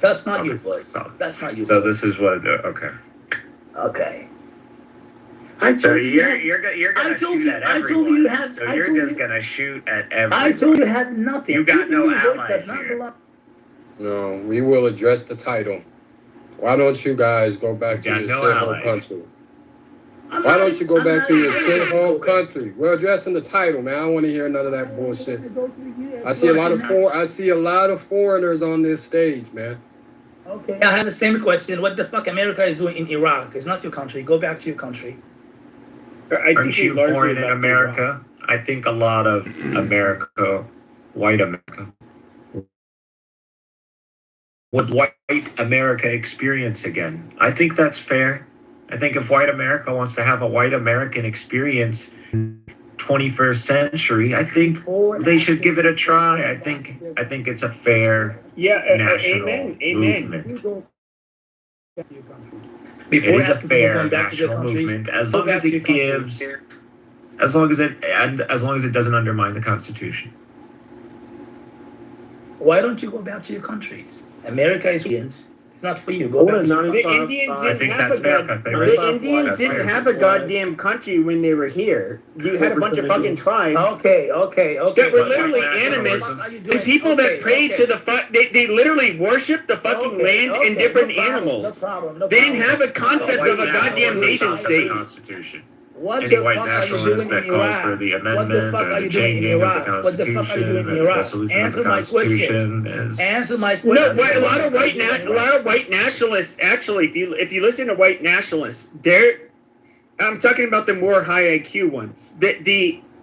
That's not your voice. That's not your So voice. this is what. Okay. Okay. So you're gonna shoot at everyone. I told you you had. So you're just gonna shoot at everyone. I told you you had nothing. You got no Your voice allies does not here. belong- No, we will address the title. Why don't you guys go back to got your no shithole allies. country? I'm Why not- don't you go I'm back not to your even- shithole country? We're addressing the title, man. I don't want to hear none of that bullshit. I see a lot of foreigners on this stage, man. Okay. I have the same question. What the fuck America is doing in Iraq? It's not your country. Go back to your country. Aren't you foreign in America? I think a lot of America, white America, would white America experience again. I think that's fair. I think if white America wants to have a white American experience in 21st century, I think they should give it a try. I think it's a fair national movement. It is a fair national movement as long as it gives, as long as it doesn't undermine the Constitution. Why don't you go back to your countries? America is Indians. It's not for you. Go back to your The country. Indians I didn't think have that's a fair, god. Pepe, right? The Indians That's didn't fair. have a goddamn country when they were here. You had a bunch of fucking tribes Okay. that were but literally white animists. nationalism- The people that prayed to the they literally worship the fucking land and different animals. They didn't have a concept White of a goddamn nationalism nation comes from state. the Constitution. What Any the white fuck are you nationalist doing that in calls Iraq? for the What the amendment fuck or are the you doing in changing of the Iraq? What the fuck are you Constitution doing or in the Iraq? dissolution of the Answer my question. Constitution is. Answer my No, question. a lot of white nationalists actually. If you listen to white nationalists, I'm talking about the more high IQ ones.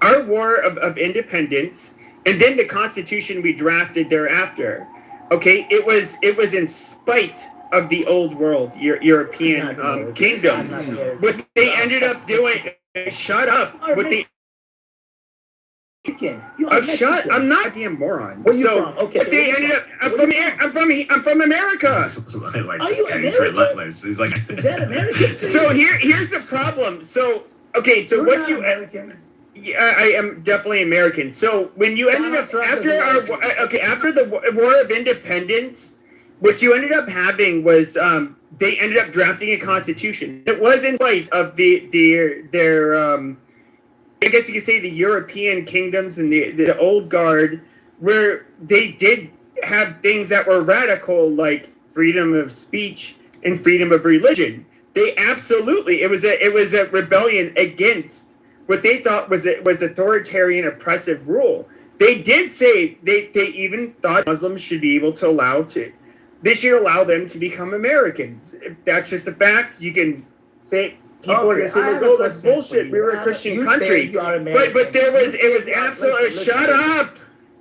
Our war of independence, and then the Constitution we drafted thereafter. Okay, it was in spite of the old world, European kingdoms. What they ended up doing. Shut up. What they shut. I'm not being a moron. Where you So from? Okay, but they where you ended up. from? I'm from America. Like Are this you guy, he's American? relentless. He's like. Is that American? So here's the problem. So okay, so You're what not you American. yeah, I am definitely American. So when you ended up Donald Trump after is our American. after the War of Independence, what you ended up having was they ended up drafting a constitution. It was in spite of their I guess you could say the European kingdoms and the old guard, where they did have things that were radical, like freedom of speech and freedom of religion. They absolutely it was a rebellion against what they thought was authoritarian, oppressive rule. They did say they even thought Muslims should be able to they should allow them to become Americans. If that's just a fact. You can say. People are going to say, "Oh, that's bullshit. We were a Christian country." But it was absolutely shut up.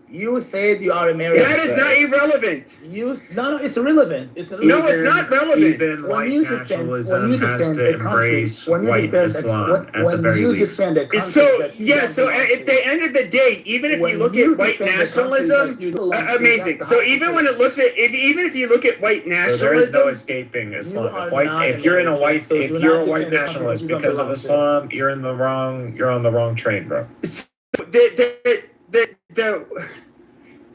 You said you are American. That is not irrelevant. No, it's irrelevant. No, it's not relevant. Even white nationalism has to embrace white Islam at the very least. So at the end of the day, even if you look at white nationalism, amazing. So even if you look at white So there is no nationalism, escaping Islam. If you're a white nationalist because of Islam, you're on the wrong train, bro.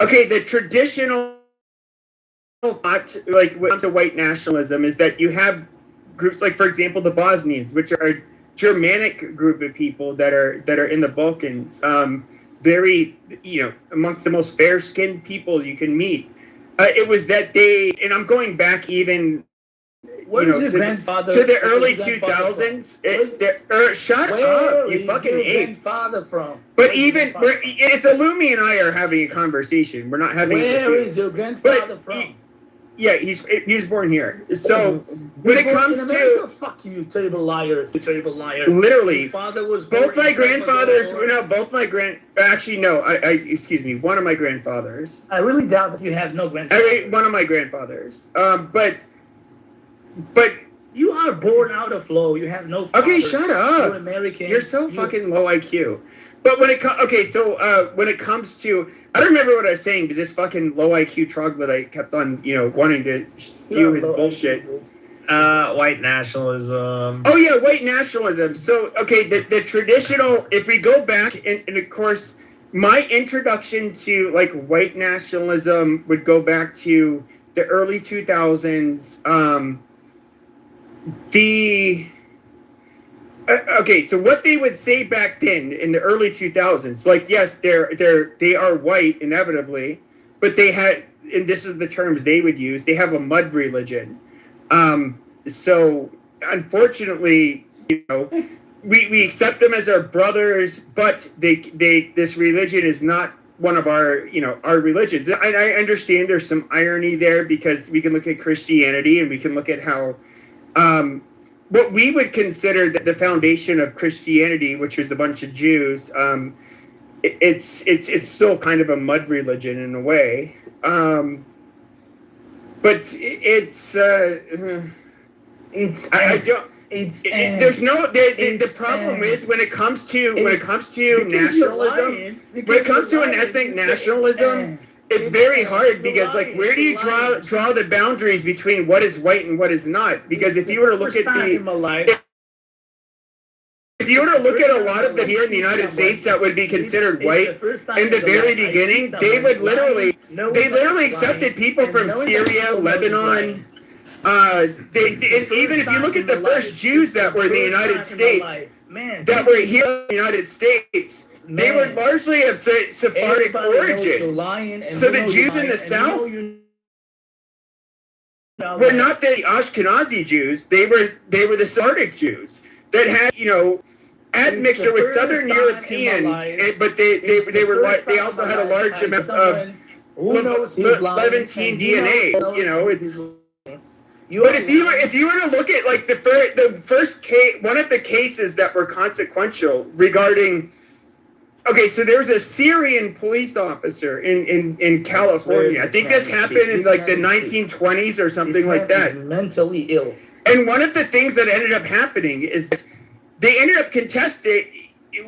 The traditional thought, like when it comes to white nationalism, is that you have groups like, for example, the Bosnians, which are a Germanic group of people that are in the Balkans, very, amongst the most fair-skinned people you can meet. It was that and I'm going back even. To the early 2000s. Shut up, you fucking ape. From? But it's Illumi and I are having a conversation. We're not having. Where is your grandfather from? He was born here. So when it comes to fuck you, terrible liar, you terrible liar. Literally, His father was both my grandfathers. Excuse me, one of my grandfathers. I really doubt that you have no grandfather. One of my grandfathers. But you are born out of flow. You have no father. Okay, shut up. You're American. You're so fucking low IQ. But when it comes to, I don't remember what I was saying because this fucking low IQ troglodyte kept on, wanting to spew his bullshit. White nationalism. Oh yeah, white nationalism. So the traditional. If we go back and of course, my introduction to like white nationalism would go back to the early 2000s, okay, so what they would say back then in the early 2000s, like, yes, they are white inevitably, but they had, and this is the terms they would use, they have a mud religion. So unfortunately, you know, we accept them as our brothers, but this religion is not one of our, you know, our religions. I understand there's some irony there, because we can look at Christianity and we can look at how what we would consider the foundation of Christianity, which is a bunch of Jews, it's still kind of a mud religion in a way. But I don't. There's no. The problem is when it comes to nationalism, when it comes to an ethnic nationalism, it's very hard, because like, where do you draw the boundaries between what is white and what is not? Because if you were to look at if you were to look at a lot of the here in the United States that would be considered white in the very beginning, they literally accepted people from Syria, Lebanon. Even if you look at the first Jews that were in the United States, that were here in the United States, they were largely of Sephardic origin. So the Jews in the South were not the Ashkenazi Jews; they were the Sephardic Jews that had, you know, admixture with Southern Europeans, but they also had a large amount of Levantine DNA. You know, it's. But if you were to look at like the first case, one of the cases that were consequential regarding, okay, so there was a Syrian police officer in California. I think this happened in like the 1920s or something like that. Mentally ill. And one of the things that ended up happening is that they ended up contesting.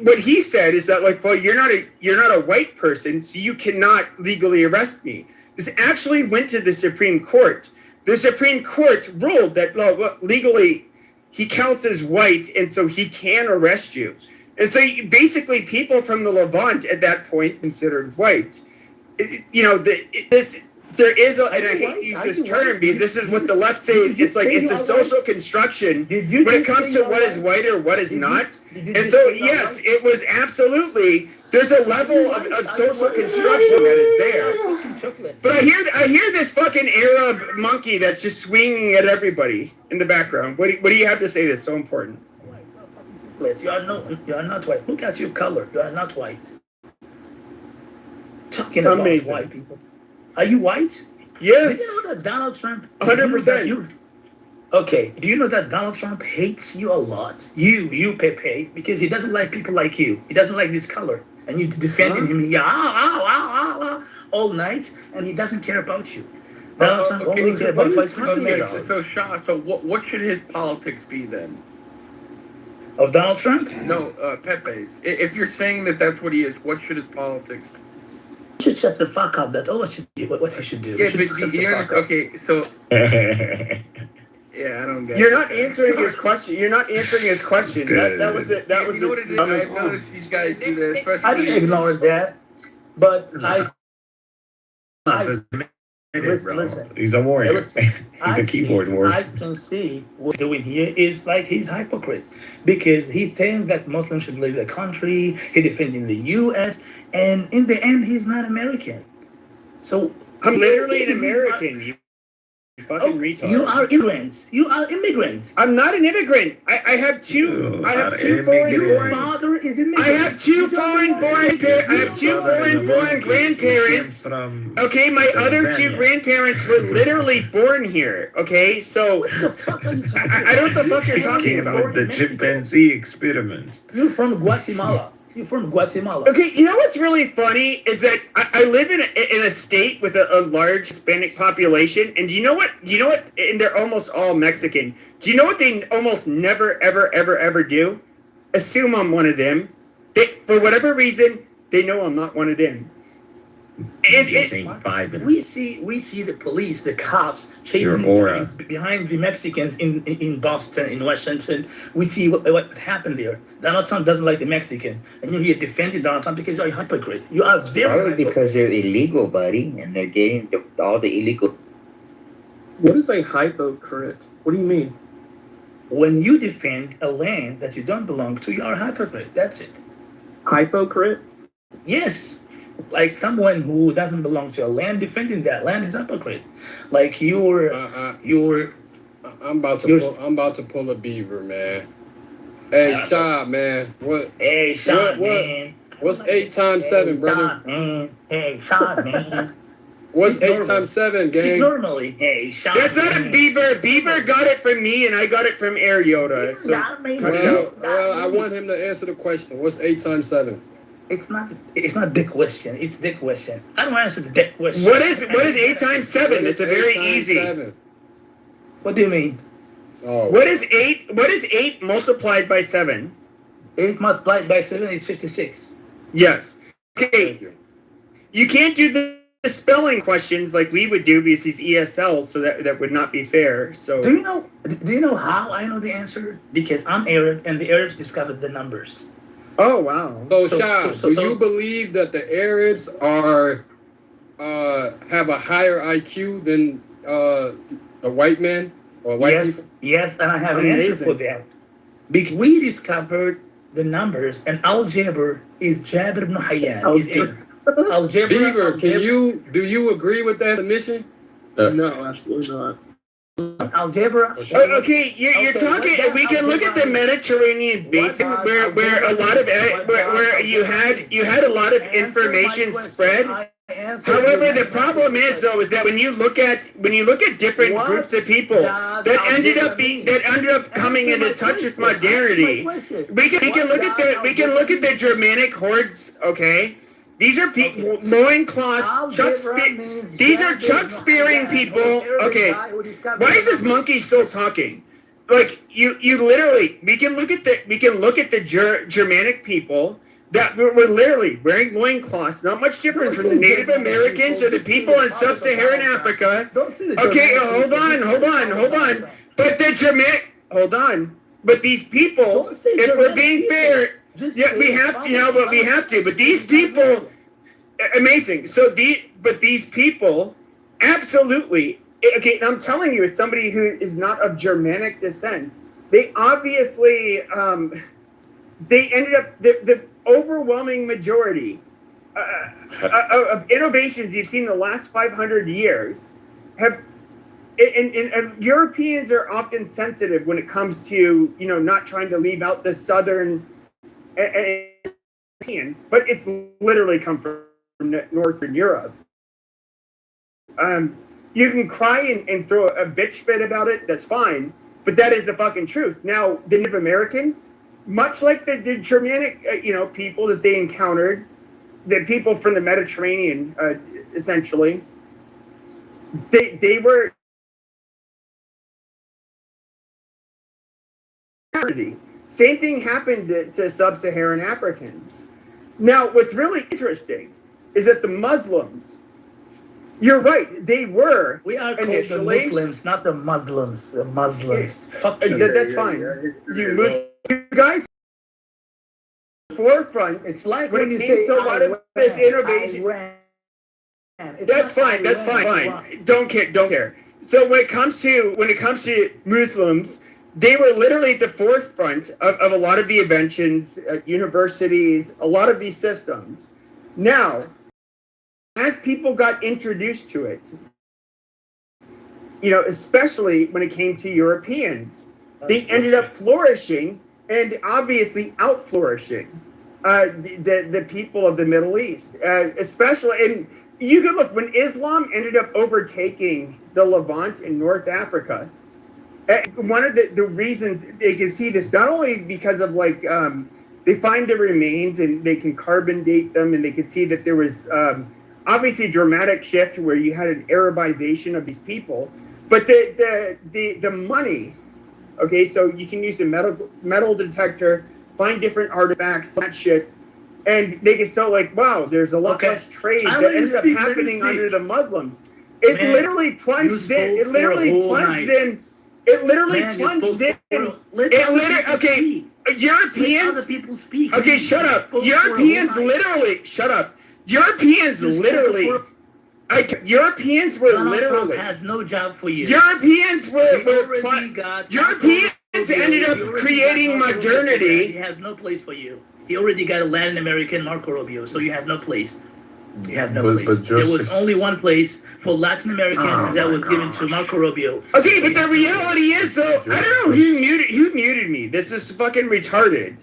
What he said is that, like, well, you're not a white person, so you cannot legally arrest me. This actually went to the Supreme Court. The Supreme Court ruled that legally he counts as white, and so he can arrest you. And so basically people from the Levant at that point considered white. You know, there is, and I hate to use this term because this is what the left say, it's like it's a social construction when it comes to what is white or what is not. And so, yes, it was absolutely, there's a level of social construction that is there. But I hear this fucking Arab monkey that's just swinging at everybody in the background. What do you have to say that's so important? You are not white. Look at your color. You are not white. Talking about white people. Are you white? Yes. Do you know that Donald Trump? 100%. Okay. Do you know that Donald Trump hates you a lot? You Pepe, because he doesn't like people like you. He doesn't like this color, and you defending him, all night, and he doesn't care about you. Donald Trump only cares about white people. So what should his politics be then? Of Donald Trump? No, Pepe's. If you're saying that that's what he is, what should his politics be? You should shut the fuck up. That's all what he should do. Yeah, but you understand? Okay, so yeah, I don't get. You're not answering his question. You're not answering his question. That was it. That was you know what it is? I've noticed these guys do this. I didn't ignore that, but Listen. He's a warrior. He's a keyboard warrior. I can see what he's doing here is like he's a hypocrite, because he's saying that Muslims should leave the country. He's defending the U.S. and in the end, he's not American. So I'm literally an American. You fucking retard. You are immigrants. You are immigrants. I'm not an immigrant. I have two. I have two foreign-born. Father is immigrant. I have two foreign-born grandparents. Okay, my other two grandparents were literally born here. Okay, so What the fuck are you talking I don't know what the fuck you're talking about. The chimpanzee experiment. You're from Guatemala. You're from Guatemala. Okay, you know what's really funny is that I live in a state with a large Hispanic population, and do you know what? And they're almost all Mexican. Do you know what they almost never, ever do? Assume I'm one of them. For whatever reason, they know I'm not one of them. We see the police, the cops chasing behind the Mexicans in Boston, in Washington. We see what happened there. Donald Trump doesn't like the Mexican, and you're here defending Donald Trump because you're a hypocrite. You are very probably because they're illegal, buddy, and they're getting all the illegal. What is a hypocrite? What do you mean? When you defend a land that you don't belong to, you are a hypocrite. That's it. Hypocrite? Yes. Like someone who doesn't belong to a land defending that land is a hypocrite. Like you're I'm about to pull a beaver, man. Hey, Shaw, man. Hey, Sean, man. What's 8 times 7, brother? Sean, man. Hey, Sean, man. What's Speak 8 normal. times 7, Speak gang? normally. Hey, Sean. That's not a man. beaver. Beaver got it from me, and I got it from Air Yoda. So Got me. cut it out. Well, I want him to answer the question. What's 8 times 7? It's not the question. It's the question. I don't answer the question. What is 8 times 7? It's a very easy. 7? What do you mean? Oh. What is 8? What is 8 multiplied by 7? 8 multiplied by 7 is 56. Yes. Thank Okay. you. You can't do the spelling questions like we would do because he's ESL, so that would not be fair. So Do you know how I know the answer? Because I'm Arab and the Arabs discovered the numbers. oh wow. So, So- Shah, so- do you believe that the Arabs are have a higher IQ than the white man or white Yes, people? yes, and I have an answer Amazing. for that. Because we discovered the numbers, and algebra is Jabir ibn Hayyan. Algebra. Beaver, do you agree with that submission? No, absolutely not. Algebra. Okay, you're talking. We can look at the Mediterranean basin where a lot of where you had a lot of information spread. However, the problem is though is that when you look at different groups of people that ended up coming into touch with modernity, we can look at the Germanic hordes. Okay, these are people loincloth these are Chuck spearing people. Okay, why is this monkey still talking? Like you literally we can look at the Germanic people that were literally wearing loincloths, not much different from the Native Americans or the people in sub-Saharan Africa. Okay, hold on. But the Germanic, hold on. But these people, if we're being fair, yeah, we have to. But these people, amazing. So these people, absolutely. Okay, and I'm telling you, as somebody who is not of Germanic descent, they obviously, they ended up the overwhelming majority of innovations you've seen in the last 500 years have. And Europeans are often sensitive when it comes to not trying to leave out the southern Europeans, but it's literally come from Northern Europe. You can cry and throw a bitch fit about it. That's fine, but that is the fucking truth. Now, the Native Americans, much like the Germanic, people that they encountered, the people from the Mediterranean, essentially, they were. Same thing happened to sub-Saharan Africans. Now, what's really interesting is that the Muslims, you're right, they were. We are called the initially Muslims, not the Muslims. The Muslims. Fuck you. That's fine. You guys, forefront. It's like when when you it came say to a lot of this innovation. It's That's fine. Don't care. So when it comes to Muslims, they were literally at the forefront of a lot of the inventions, universities, a lot of these systems. Now, as people got introduced to it, especially when it came to Europeans, they ended up flourishing and obviously out-flourishing the people of the Middle East, especially. And you can look when Islam ended up overtaking the Levant in North Africa. One of the reasons they can see this, not only because of they find the remains and they can carbon date them, and they can see that there was obviously a dramatic shift where you had an Arabization of these people, but the money. Okay, so you can use a metal detector, find different artifacts, that shit, and they can sell wow, there's a lot less trade that ended up happening under the Muslims. It literally plunged in. It literally plunged in. Okay, Europeans. People speak. Okay, shut up. Europeans literally. Europeans were Donald Trump literally. has no job for you. Europeans He were already got Europeans ended He up already creating got Marco Rubio. He modernity. has no place for you. He already got a Latin American Marco Rubio, so you have no place. You have no place. But There just was only one place for Latin Americans that was given to Marco Rubio. Okay, but the reality is though, I don't know who muted me. This is fucking retarded.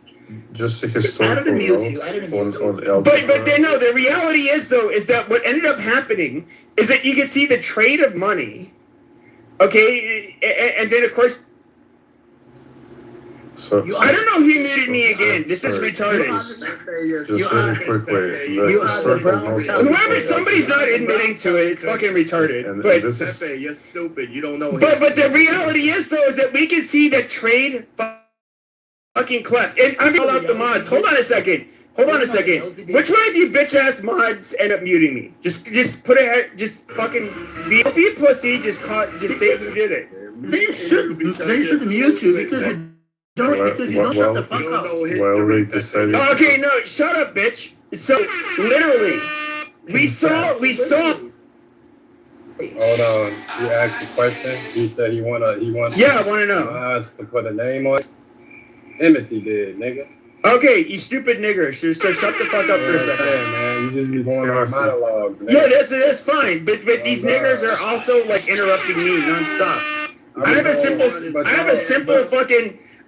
just a I historical don't mute note you. I don't mute on you. But then no, the reality is though is that what ended up happening is that you can see the trade of money. Okay, and then of course So I don't know who muted me again. This is retarded. just really quickly, the historical note. Whoever somebody's not admitting to it, it's fucking retarded. And But this is Pepe, you're stupid. You don't know. but the reality is though is that we can see that trade fucking collapse. And I'm gonna call out the mods. Hold on a second. Which one of you bitch ass mods end up muting me? Just put a just fucking be a pussy. Just say who did it. They should mute you because you don't shut the fuck up. well, they decided. Okay, no, shut up, bitch. So literally, we saw. Hold on. You asked the question. He said he wants. Yeah, I want to know. Us to put a name on it. Timothy did, nigga. Okay, you stupid nigger. So shut the fuck up for a second. Yeah, man. You just be going on monologues. Man. Yeah, that's fine. But these niggers are also like interrupting me nonstop.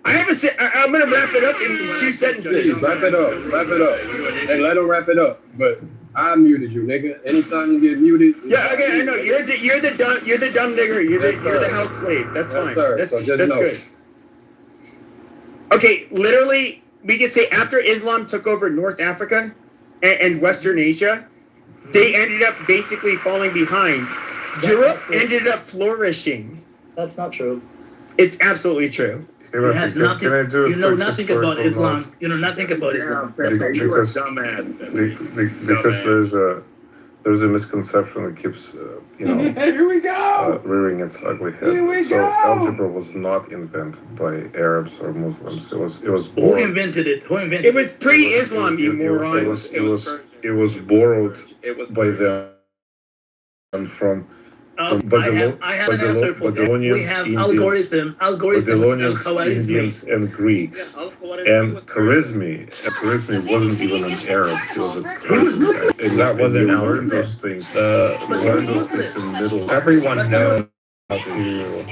I'm gonna wrap it up in 2 sentences. Wrap it up. Hey, let him wrap it up. But I muted you, nigga. Anytime you get muted. Yeah, okay, I know. You're the dumb nigger. You're the house slave. That's fine. Sir. That's So just that's know. good. Okay, literally, we can say after Islam took over North Africa and Western Asia, they ended up basically falling behind. Europe ended up flourishing. That's not true. It's absolutely true. It has nothing. Can I do a You know quick nothing about historical Islam. note? You know nothing about Islam. Because there's a misconception that keeps Here we go. rearing its ugly head. Here we So go. algebra was not invented by Arabs or Muslims. It was Who borrowed. invented it? It was pre-Islam, you moron. It was borrowed by them from I have an answer for that. We have algorithms of Babylonians, Khawarizmi. Indians, and Greeks. And Khwarizmi wasn't even an Arab. He was a Christian. And That wasn't you algebra. learn those things. You learn those things in middle. Everyone knows how to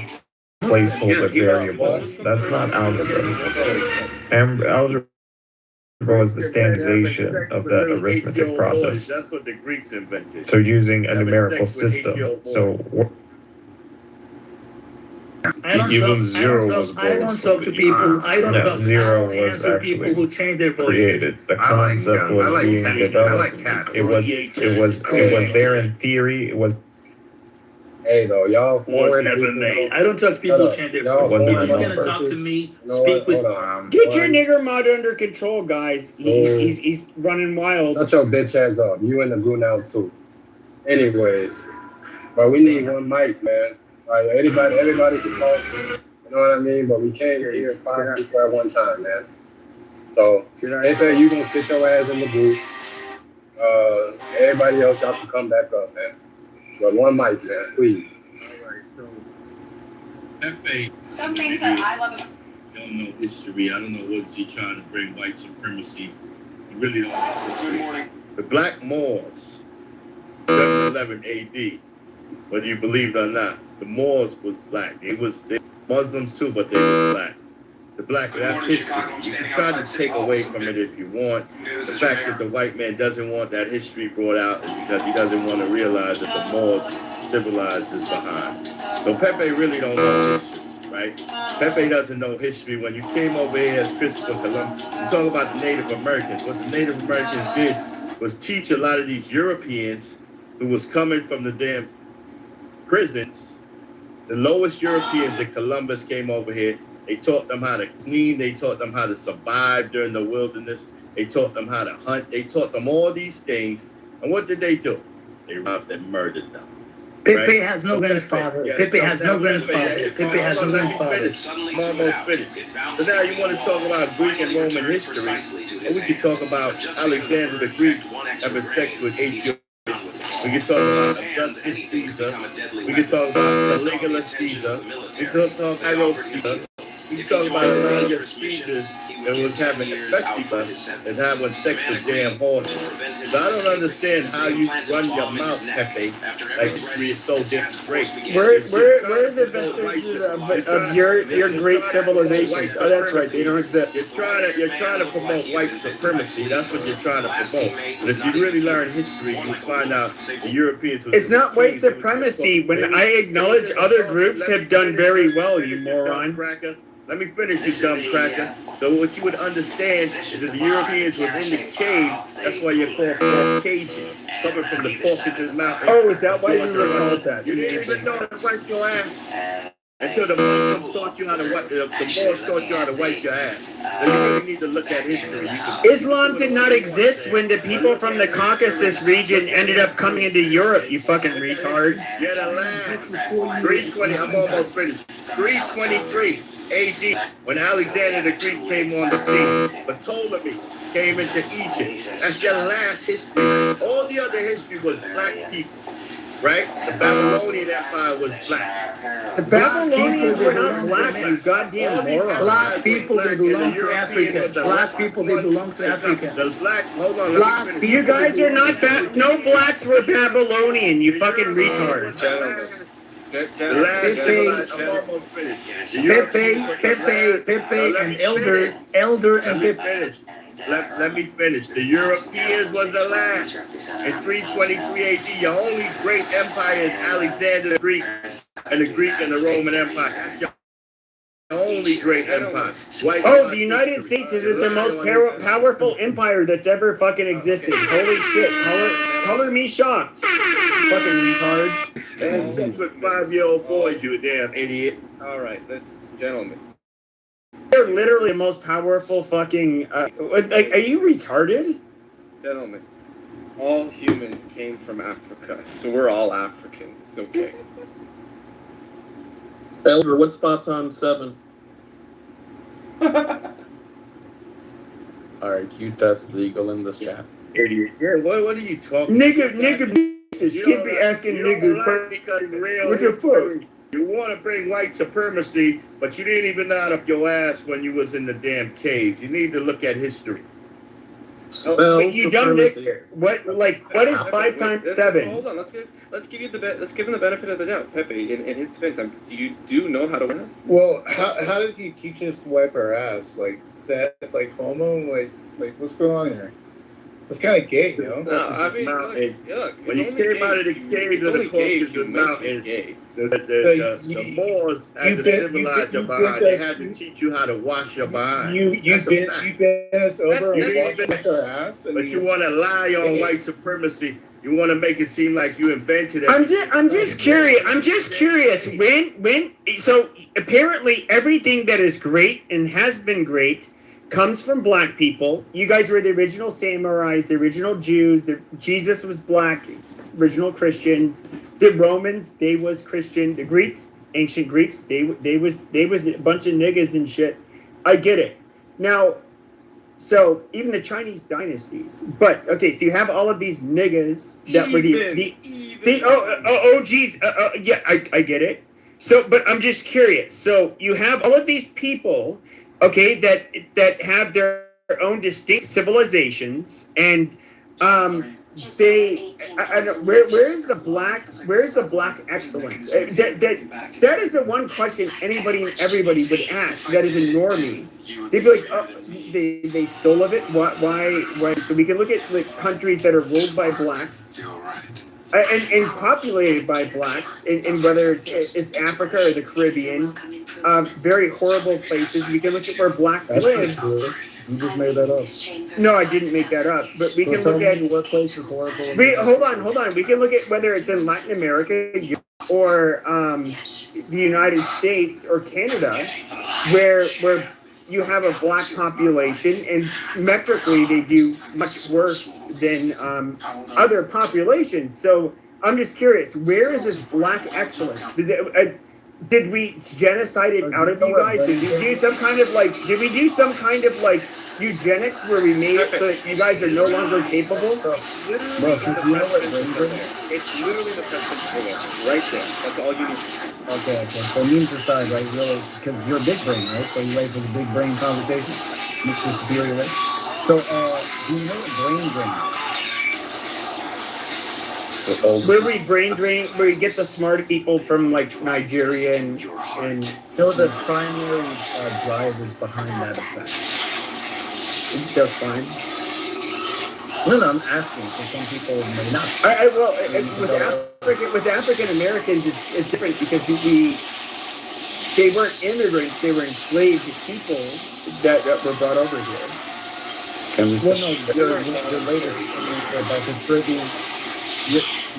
placeholder variable. That's not algebra. And algebra is the standardization of the arithmetic process. That's what the Greeks invented. So using a numerical system. So Even zero was I don't borrowed talk from to the people. I don't No, talk. zero I don't was answer people actually who change their voices. created. The concept was being developed. It was there in theory. It was Hey, though, y'all. Was never made. I don't talk to people who change their Y'all voices. If wasn't you're a gonna number. talk to me, No, speak with. hold on. Get your nigger mod under control, guys. He's running wild. Shut your bitch ass up. You in the goo now too. Anyways, but we need one mic, man. All right, everybody can talk. You know what I mean? But we can't hear 5 people at one time, man. So, Pepe, you gonna sit your ass in the booth. Everybody else got to come back up, man. But one mic, man, please. Pepe, Some things that I love about I don't know history. I don't know what's he trying to bring white supremacy. He really don't know history. The Black Moors, 711 AD. Whether you believe it or not, the Moors was black. They were Muslims too, but they were black. The black, that's history. You can try to take away from it if you want. The fact that the white man doesn't want that history brought out is because he doesn't want to realize that the Moors civilized is behind. So Pepe really don't know history, right? Pepe doesn't know history. When you came over here as Christopher Columbus, you talk about the Native Americans. What the Native Americans did was teach a lot of these Europeans who was coming from the damn prisons, the lowest Europeans that Columbus came over here. They taught them how to clean. They taught them how to survive during the wilderness. They taught them how to hunt. They taught them all these things. And what did they do? They robbed and murdered them. Pepe has no grandfather. Yeah, Pepe has no Pepe, grandfather. Pepe has no grandfather. I'm almost finished. So now you want to talk about Greek and Roman history, and we can talk about Alexander the Greek having sex with 8 Jewish. We We can talk about Augustus Caesar. We can talk about Caligula Caesar. We can talk about Nero Caesar. We can talk about a lot of your Caesars that was having, especially and having sex with damn horses. So I don't understand how you run your mouth, Pepe, like history is so damn great. Where are the vestiges of your great civilizations? Oh, that's right, they don't exist. You're trying to promote white supremacy. That's what you're trying to promote. But if you really learn history, you'll find out the Europeans. It's not white supremacy when I acknowledge other groups have done very well, you moron. Let me finish, you dumb cracker. So what you would understand is that the Europeans was in the caves. That's why you're called Caucasian, coming from the Caucasus Mountains. Oh, is that why you were called that? You didn't even know how to wipe your ass until the Muslims taught you how to wipe. The Moors taught you how to wipe your ass. So you really need to look at history. Islam did not exist when the people from the Caucasus region ended up coming into Europe. You fucking retard. Yeah, the last 320. I'm almost finished. 323. AD, when Alexander the Greek came on the scene, but Ptolemy came into Egypt. That's your last history. All the other history was black people, right? The Babylonian Empire was black. The Babylonians were not black, you goddamn moron. Black people, they belong to Africa. Black people, they belong to Africa. The black, hold on, let me finish. You guys are not, no blacks were Babylonian, you fucking retard. Pepe, and Elder, and Pepe. Let me finish. The Europeans was the last. In 323 AD, your only great empire is Alexander the Greek, and the Greek and the Roman Empire. That's your only great empire. The United States is the most powerful empire that's ever fucking existed. Holy shit. Color me shocked. Fucking retard. And sex with 5-year-old boys, you damn idiot. All right, gentlemen. They're literally the most powerful fucking. Are you retarded? Gentlemen, all humans came from Africa, so we're all African. It's okay. Elder, what's thoughts on 7? Are Q tests legal in this chat? Idiot. Yeah, what are you talking Nigga, skip be asking nigga. What the fuck? You want to bring white supremacy, but you didn't even nod up your ass when you was in the damn cave. You need to look at history. You dumb nigga. What is 5 times 7? Hold on, let's give him the benefit of the doubt. Pepe, in his defense, you do know how to win. Well, how did he teach us to wipe our ass? Like, is that like homo? Like what's going on here? It's kind of gay, you know? No, I mean, look, when you came out of the caves of the Caucasus Mountains, the Moors had to civilize your behind. They had to teach you how to wash your behind. You bent us over and washed our ass. But you want to lie on white supremacy. You want to make it seem like you invented it. I'm just curious. So apparently everything that is great and has been great comes from black people. You guys were the original samurais, the original Jews. Jesus was black, original Christians. The Romans, they was Christian. The Greeks, ancient Greeks, they was a bunch of niggas and shit. I get it. Now, so even the Chinese dynasties. But okay, so you have all of these niggas that were yeah, I get it. So, but I'm just curious. So you have all of these people, okay, that have their own distinct civilizations, and where's the black excellence? That is the one question anybody and everybody would ask. That is a normie. They'd be like, oh, they stole of it. Why? So we can look at like countries that are ruled by blacks. And populated by blacks, and whether it's Africa or the Caribbean, very horrible places. We can look at where blacks live. You just made that up. No, I didn't make that up. But we can look at what place is horrible. Hold on. We can look at whether it's in Latin America or the United States or Canada, where you have a black population, and metrically they do much worse than other populations. So I'm just curious, where is this black excellence? Did we genocide it out of you guys? Did we do some kind of like eugenics where we made it so that you guys are no longer capable? Bro, since you know what brain drain is? It's literally the sentence right there. That's all you need. Okay. So memes aside, right? Really, because you're a big brain, right? So you ready for the big brain conversation, Mr. Superior, right? So, do you know what brain drain is? Where we brain drain, where we get the smart people from like Nigeria and You know the primary drivers behind that effect. that's fine. No, I'm asking because some people may not. With African Americans, it's different because they weren't immigrants; they were enslaved people that were brought over here. Well, no, your latest about the Caribbean.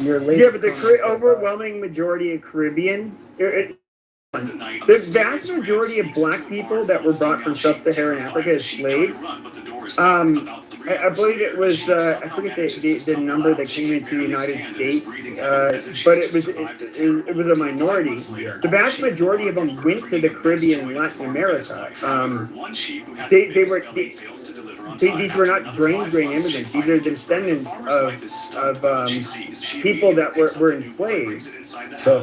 Your latest. Yeah, but the overwhelming majority of Caribbeans. The vast majority of black people that were brought from sub-Saharan Africa as slaves, I believe it was, I forget the number that came into the United States, but it was a minority. The vast majority of them went to the Caribbean and Latin America. These were not brain drain immigrants. These are descendants of people that were enslaved. So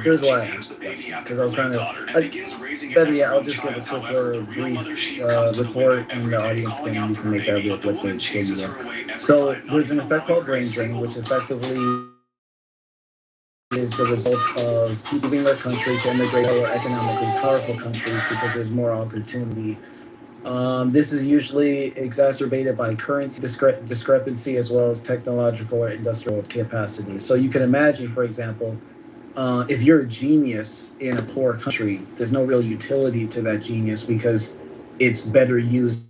here's why I asked because I was trying to. I'll just give a quick brief report, and the audience can make that real quick. So there's an effect called brain drain, which effectively is the result of people leaving their country to immigrate to economically powerful countries because there's more opportunity. This is usually exacerbated by currency discrepancy as well as technological or industrial capacity. So you can imagine, for example, if you're a genius in a poor country, there's no real utility to that genius because it's better used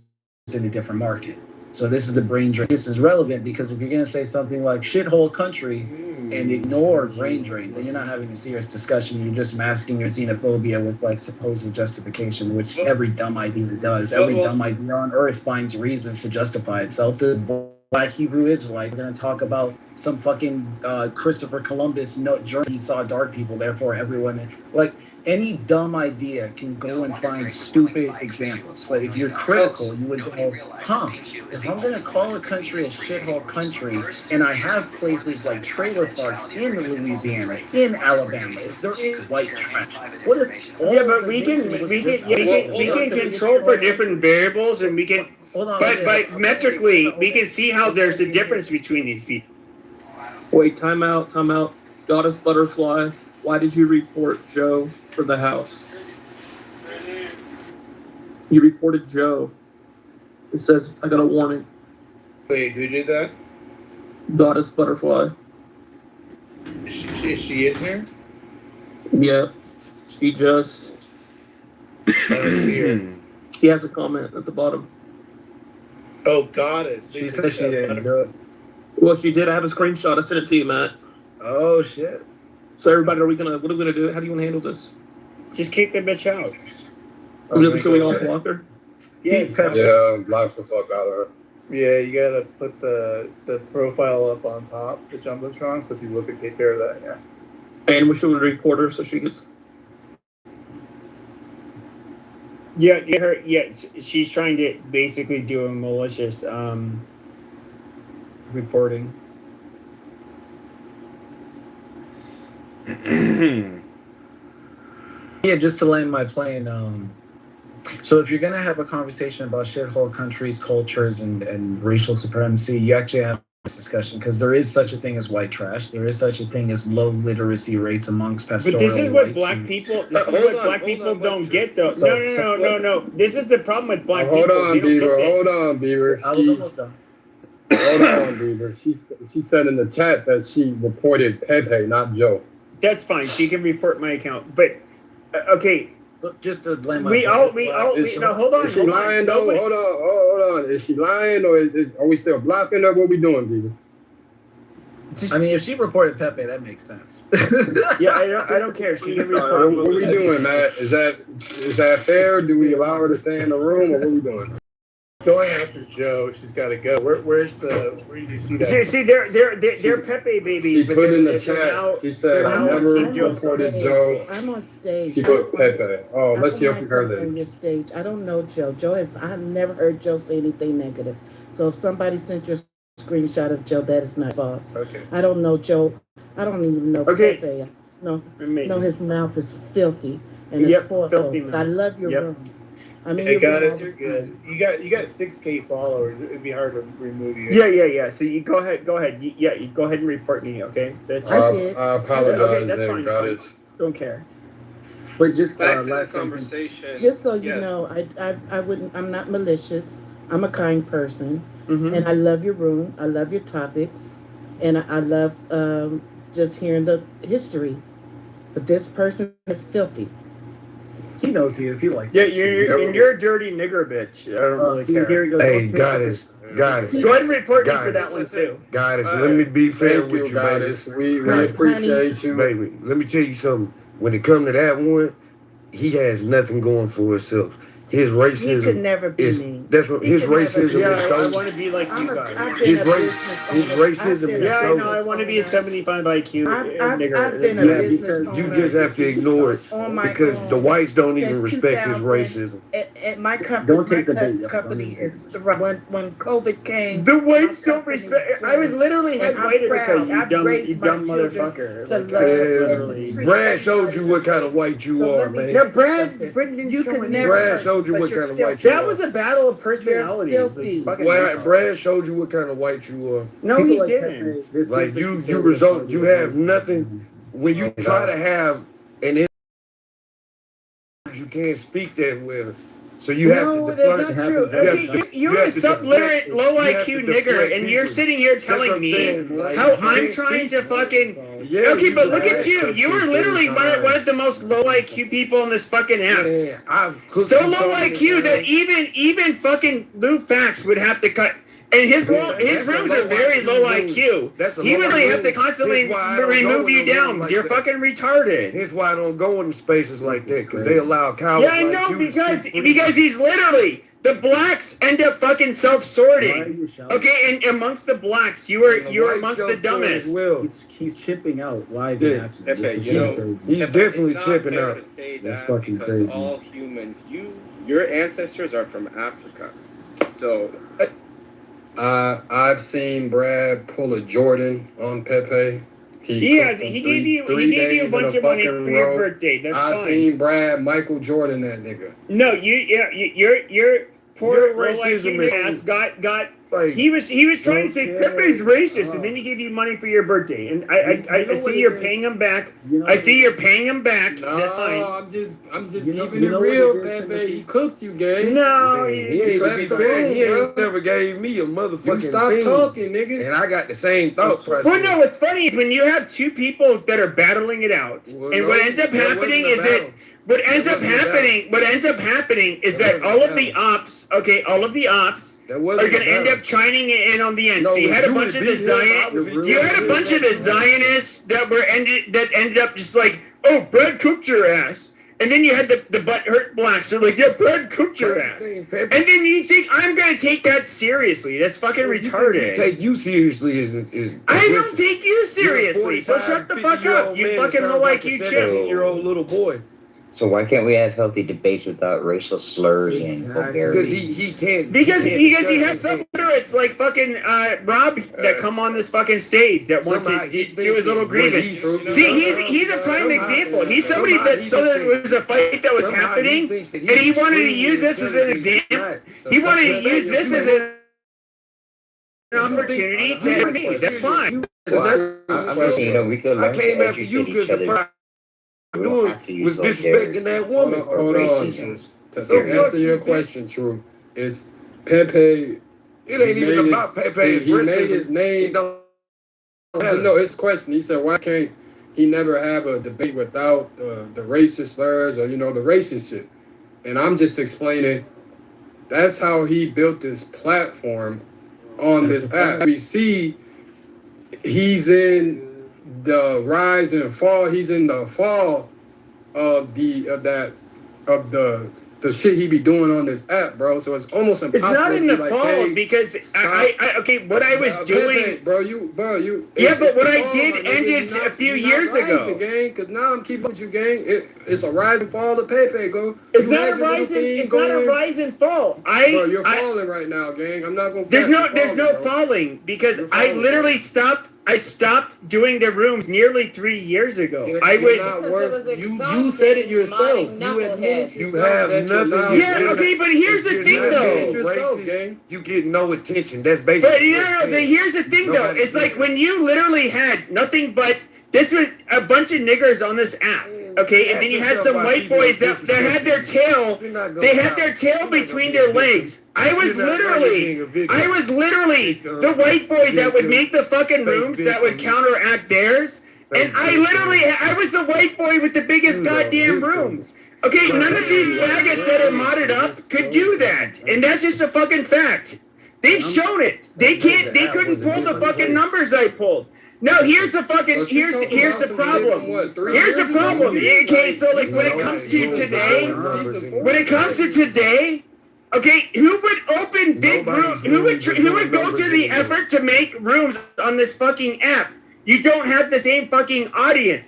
in a different market. So this is the brain drain. This is relevant because if you're going to say something like shithole country and ignore brain drain, then you're not having a serious discussion. You're just masking your xenophobia with like supposed justification, which every dumb idea does. Every dumb idea on earth finds reasons to justify itself. The Black Hebrew Israelite, we're going to talk about some fucking Christopher Columbus journey, he saw dark people, therefore everyone, like, any dumb idea can go and find stupid examples. But if you're critical, you would go, if I'm going to call a country a shithole country, and I have places like trailer parks in Louisiana, in Alabama, if there is white trash, what if? But we can control for different variables, and we can. But metrically, we can see how there's a difference between these people. Wait, time out. Goddess Butterfly, why did you report Joe for the house? You reported Joe. It says, I got a warning. Wait, who did that? Goddess Butterfly. Is she in here? Yeah. She just... She has a comment at the bottom. Oh, Goddess. She said she didn't do it. Well, she did. I have a screenshot. I sent it to you, Matt. Oh, shit. So everybody, what are we gonna do? How do you want to handle this? Just kick the bitch out. Should we all block her? Yeah, block the fuck out of her. Yeah, you gotta put the profile up on top, the Jumbotron, so people can take care of that, yeah. And we should report her so she gets... Yeah, she's trying to basically do a malicious reporting. Yeah, just to land my plane. So if you're gonna have a conversation about shithole countries, cultures, and racial supremacy, you actually have this discussion because there is such a thing as white trash. There is such a thing as low literacy rates amongst pastoral. But this is what black people. This is what black people don't get, though. No. This is the problem with black people. Hold on, Beaver. I was almost done. Hold on, Beaver. She said in the chat that she reported Pepe, not Joe. That's fine. She can report my account, but okay. Look, just to blame hold on. Is she lying though? Hold on. Is she lying or are we still blocking her? What we doing, Beaver? I mean, if she reported Pepe, that makes sense. Yeah, I don't care. She can report. What we doing, Matt? Is that fair? Do we allow her to stay in the room, or what we doing? Going after Joe, she's got to go. Where did you see that? See, they're Pepe babies. She but put in the they're chat. now- She said, they're "I now never Team Joe. supported Joe." I'm on stage. She put Pepe. Oh, let's hear from her On then. your stage. I don't know Joe. I've never heard Joe say anything negative. So if somebody sent you a screenshot of Joe, that is not false. Okay. I don't know Joe. I don't even know Okay. Pepe. No, Amazing. no, his mouth is filthy and it's Yep, horrible. filthy But I mouth. love your Yep. room. I mean, Hey, your room guys, all the you're time. good. You got 6K followers. It'd be hard to remove you. Yeah. So you go ahead. You go ahead and report me, okay? I did. I apologize, Okay, that's then, fine. goddess. Don't care. But just Back to the last conversation. Just so you Yes. know, I wouldn't. I'm not malicious. I'm a kind person, Mm-hmm. and I love your room. I love your topics, and I love just hearing the history. But this person is filthy. he knows he is. He likes. Yeah, it. you're a dirty nigger bitch. I don't really See, care. here he goes. Hey, goddess. Go ahead and report me for that one too. Goddess, let me be fair Thank with you, you, goddess. We Right. appreciate you. baby. Let me tell you something. When it come to that one, he has nothing going for himself. His He racism could never be is me. that's what He his could never racism be is Yeah, I so want to be like you guys. I've His been a race- business his owner. racism I've been is a Yeah, I so- know. I want to be a business 75 IQ nigger. I've been a Yeah, business because owner. You just have to ignore it on my because own the whites don't even since respect his 2000. racism. At my company, Don't take the bait. company is when COVID came. The whites my don't company respect. I was literally head And I'm white proud. you I've dumb raised my children motherfucker. to Like, love I and to literally. treat Brad showed you what kind of white you So are, let me man. Yeah, tell Brad something. didn't You show could any. never Brad hurt showed you but what you're kind of still white you That are. was a battle of personalities. filthy. Like, fucking Well, hell. Brad showed you what kind of white you are. No, People he like didn't. Pepe, this Like makes you conservative result, party you a have very- nothing. When you try to have an you can't speak that well. So you have to No, deflect. that's not true. happens every Okay, time. you're You a have to subliterate, deflect- low you have IQ to nigger, deflect and you're people. sitting here That's what telling I'm me saying. Like, how you I'm can't trying speak. to fucking. Yeah, Okay, but look at deflect you. some You were shit literally every time. one of the most low IQ people in this fucking app. Man, I've cooked So you low many IQ that times. even fucking Lou Fax would have to cut. And his That's rooms a are low very IQ low room. IQ. That's a He low would really IQ have to room. constantly Here's why I don't go remove in you the room down. like You're that. fucking retarded. Here's why I don't go in spaces like that, because they crazy. allow cowards Yeah, I like know you to because speak freely. he's literally the blacks end up fucking Why are self-sorting. you shouting? Okay, and amongst the blacks, you were White amongst the self-sorting as dumbest. well. He's chipping out live Yeah. in action. This Pepe, is you so know, crazy. He's Pepe, definitely it's not chipping fair out. to say That's that fucking because crazy. all humans, your ancestors are from Africa, so I've seen Brad pull a Jordan on Pepe. He cooked has. him He three gave you a days bunch in of money fucking for your row. birthday. That's I fine. seen Brad Michael Jordan that nigga. No, your poor Your low racism IQ is- ass got. Like, He was trying to say Okay. Pepe's racist, and Oh. then he gave you money for your birthday, and You I know what see it you're is? paying him back. You know I what see it you're is? paying him back. No, That's fine. I'm just You know- keeping you it know what real, it is, Pepe. He cooked you, gang. No, man, he ain't That's to be the fair. rule, He ain't bro. never gave me a You motherfucking stop thing. talking, nigga. And I got the same thought process. Well, no, what's funny is when you have two people that are battling it out, Well, and no, what ends up that happening wasn't a is that battle. what ends That up wasn't a happening, what ends up happening is That that wasn't all a of the ops, okay, all of the ops That are wasn't going a to end battle. up chiming in on the end. No, So you if had a you bunch would of beat the him, I Zion, would beat you him. had a bunch of the Zionists that ended up just like, oh, Brad cooked your ass. And then you had the butthurt blacks. They're like, yeah, Brad cooked your ass. And then you think I'm gonna take that seriously? That's fucking retarded. Take you seriously is I don't take you seriously. So shut the fuck up, you fucking low IQ chick. 17-year-old little boy. So why can't we have healthy debates without racial slurs and Because vulgarity? he can't. Because he has discuss some it. literates like fucking Rob that come on this fucking stage that want Somehow to he do his little thinks that grievance. See, he's a prime example. He's somebody that saw that there was a fight that was happening, and he wanted to use this as an example. He wanted to use this as an opportunity to hit me. That's fine. I'm just saying, we could I learn came to after you educate because each the other. first We don't have to doing use was those disrespecting that woman. Hold on. racism. To answer your question, True, is Pepe. It ain't even about Pepe's He made racism. his name. It don't No, his question. He said, "Why can't he never have a debate without the racist slurs or the racist shit?" And I'm just explaining. That's how he built this platform on this app. We see he's in the rise and fall. He's in the fall of the the shit he be doing on this app, bro. So it's almost impossible. It's not in the to be like, fault hey, because okay, what I was doing, Pepe, bro, yeah, but what I fall, did ended a few years ago. Gang, because now I'm keeping with you, gang. It's a rise and fall of Pepe, go. It's not a rise and it's not a rise and fall. Bro, you're falling right now, gang. I'm not gonna. There's no falling because I literally stopped. I stopped doing the rooms nearly 3 years ago. You said it yourself. You have nothing. Yeah, okay, but here's the thing, though. You get no attention. That's basically. But here's the thing, though. It's like when you literally had nothing but this was a bunch of niggers on this app. Okay, and then you had some white boys that had their tail. They had their tail between their legs. I was literally the white boy that would make the fucking rooms that would counteract theirs. And I was the white boy with the biggest goddamn rooms. Okay, none of these faggots that are modded up could do that. And that's just a fucking fact. They've shown it. They couldn't pull the fucking numbers I pulled. No, here's the fucking here's the problem. Here's the problem. Okay, so like when it comes to today, okay, who would open big rooms? Who would go to the effort to make rooms on this fucking app? You don't have the same fucking audience.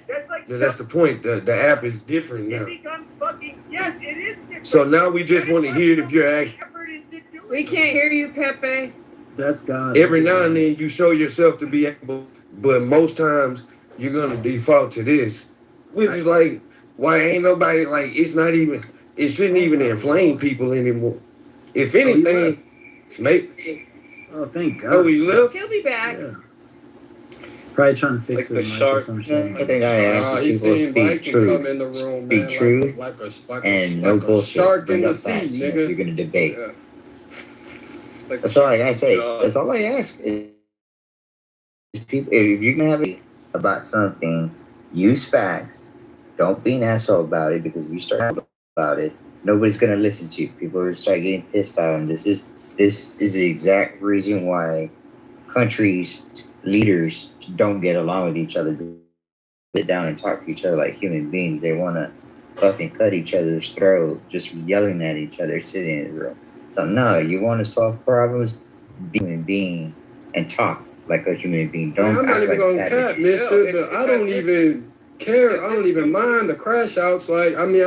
That's the point. The app is different now. It becomes fucking yes, it is different. So now we just want to hear if you're actually. We can't hear you, Pepe. That's God. Every now and then you show yourself to be able, but most times you're gonna default to this, which is like, why ain't nobody like? It's not even. It shouldn't even inflame people anymore. If anything, maybe. Oh, thank God. Oh, you left? He'll be back. Yeah. Probably trying to fix Like the a mic shark. or some shit. I think I asked people to speak truth. Speak truth and no bullshit. Shark in Bring the up sea, facts, you know, if nigga. you're gonna debate. That's all I gotta say. That's all I ask. Is people, if you're gonna have a about something, use facts. Don't be an asshole about it, because if you start about it, nobody's gonna listen to you. People are start getting pissed out, and this is the exact reason why countries, leaders don't get along with each other. Sit down and talk to each other like human beings. They wanna fucking cut each other's throat, just yelling at each other, sitting in the room. So no, you want to solve problems, be a human being and talk like a human being. Don't I'm not act even like gonna cap, mister. I don't even care. I don't even mind the crash outs. Like, I mean,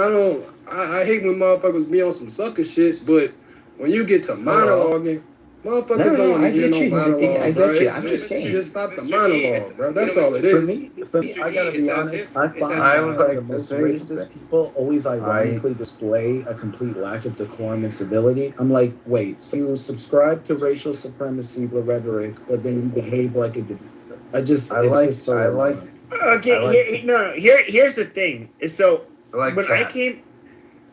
I hate when motherfuckers be on some sucker shit, but when you get to monologuing, motherfuckers don't want to hear no monologue, bro. Just stop the monologue, bro. That's all it is. For me, I gotta be honest. I find the most racist people always ironically display a complete lack of decorum and civility. I'm like, wait, so you subscribe to racial supremacy, the rhetoric, but then you behave like a. Here's the thing. So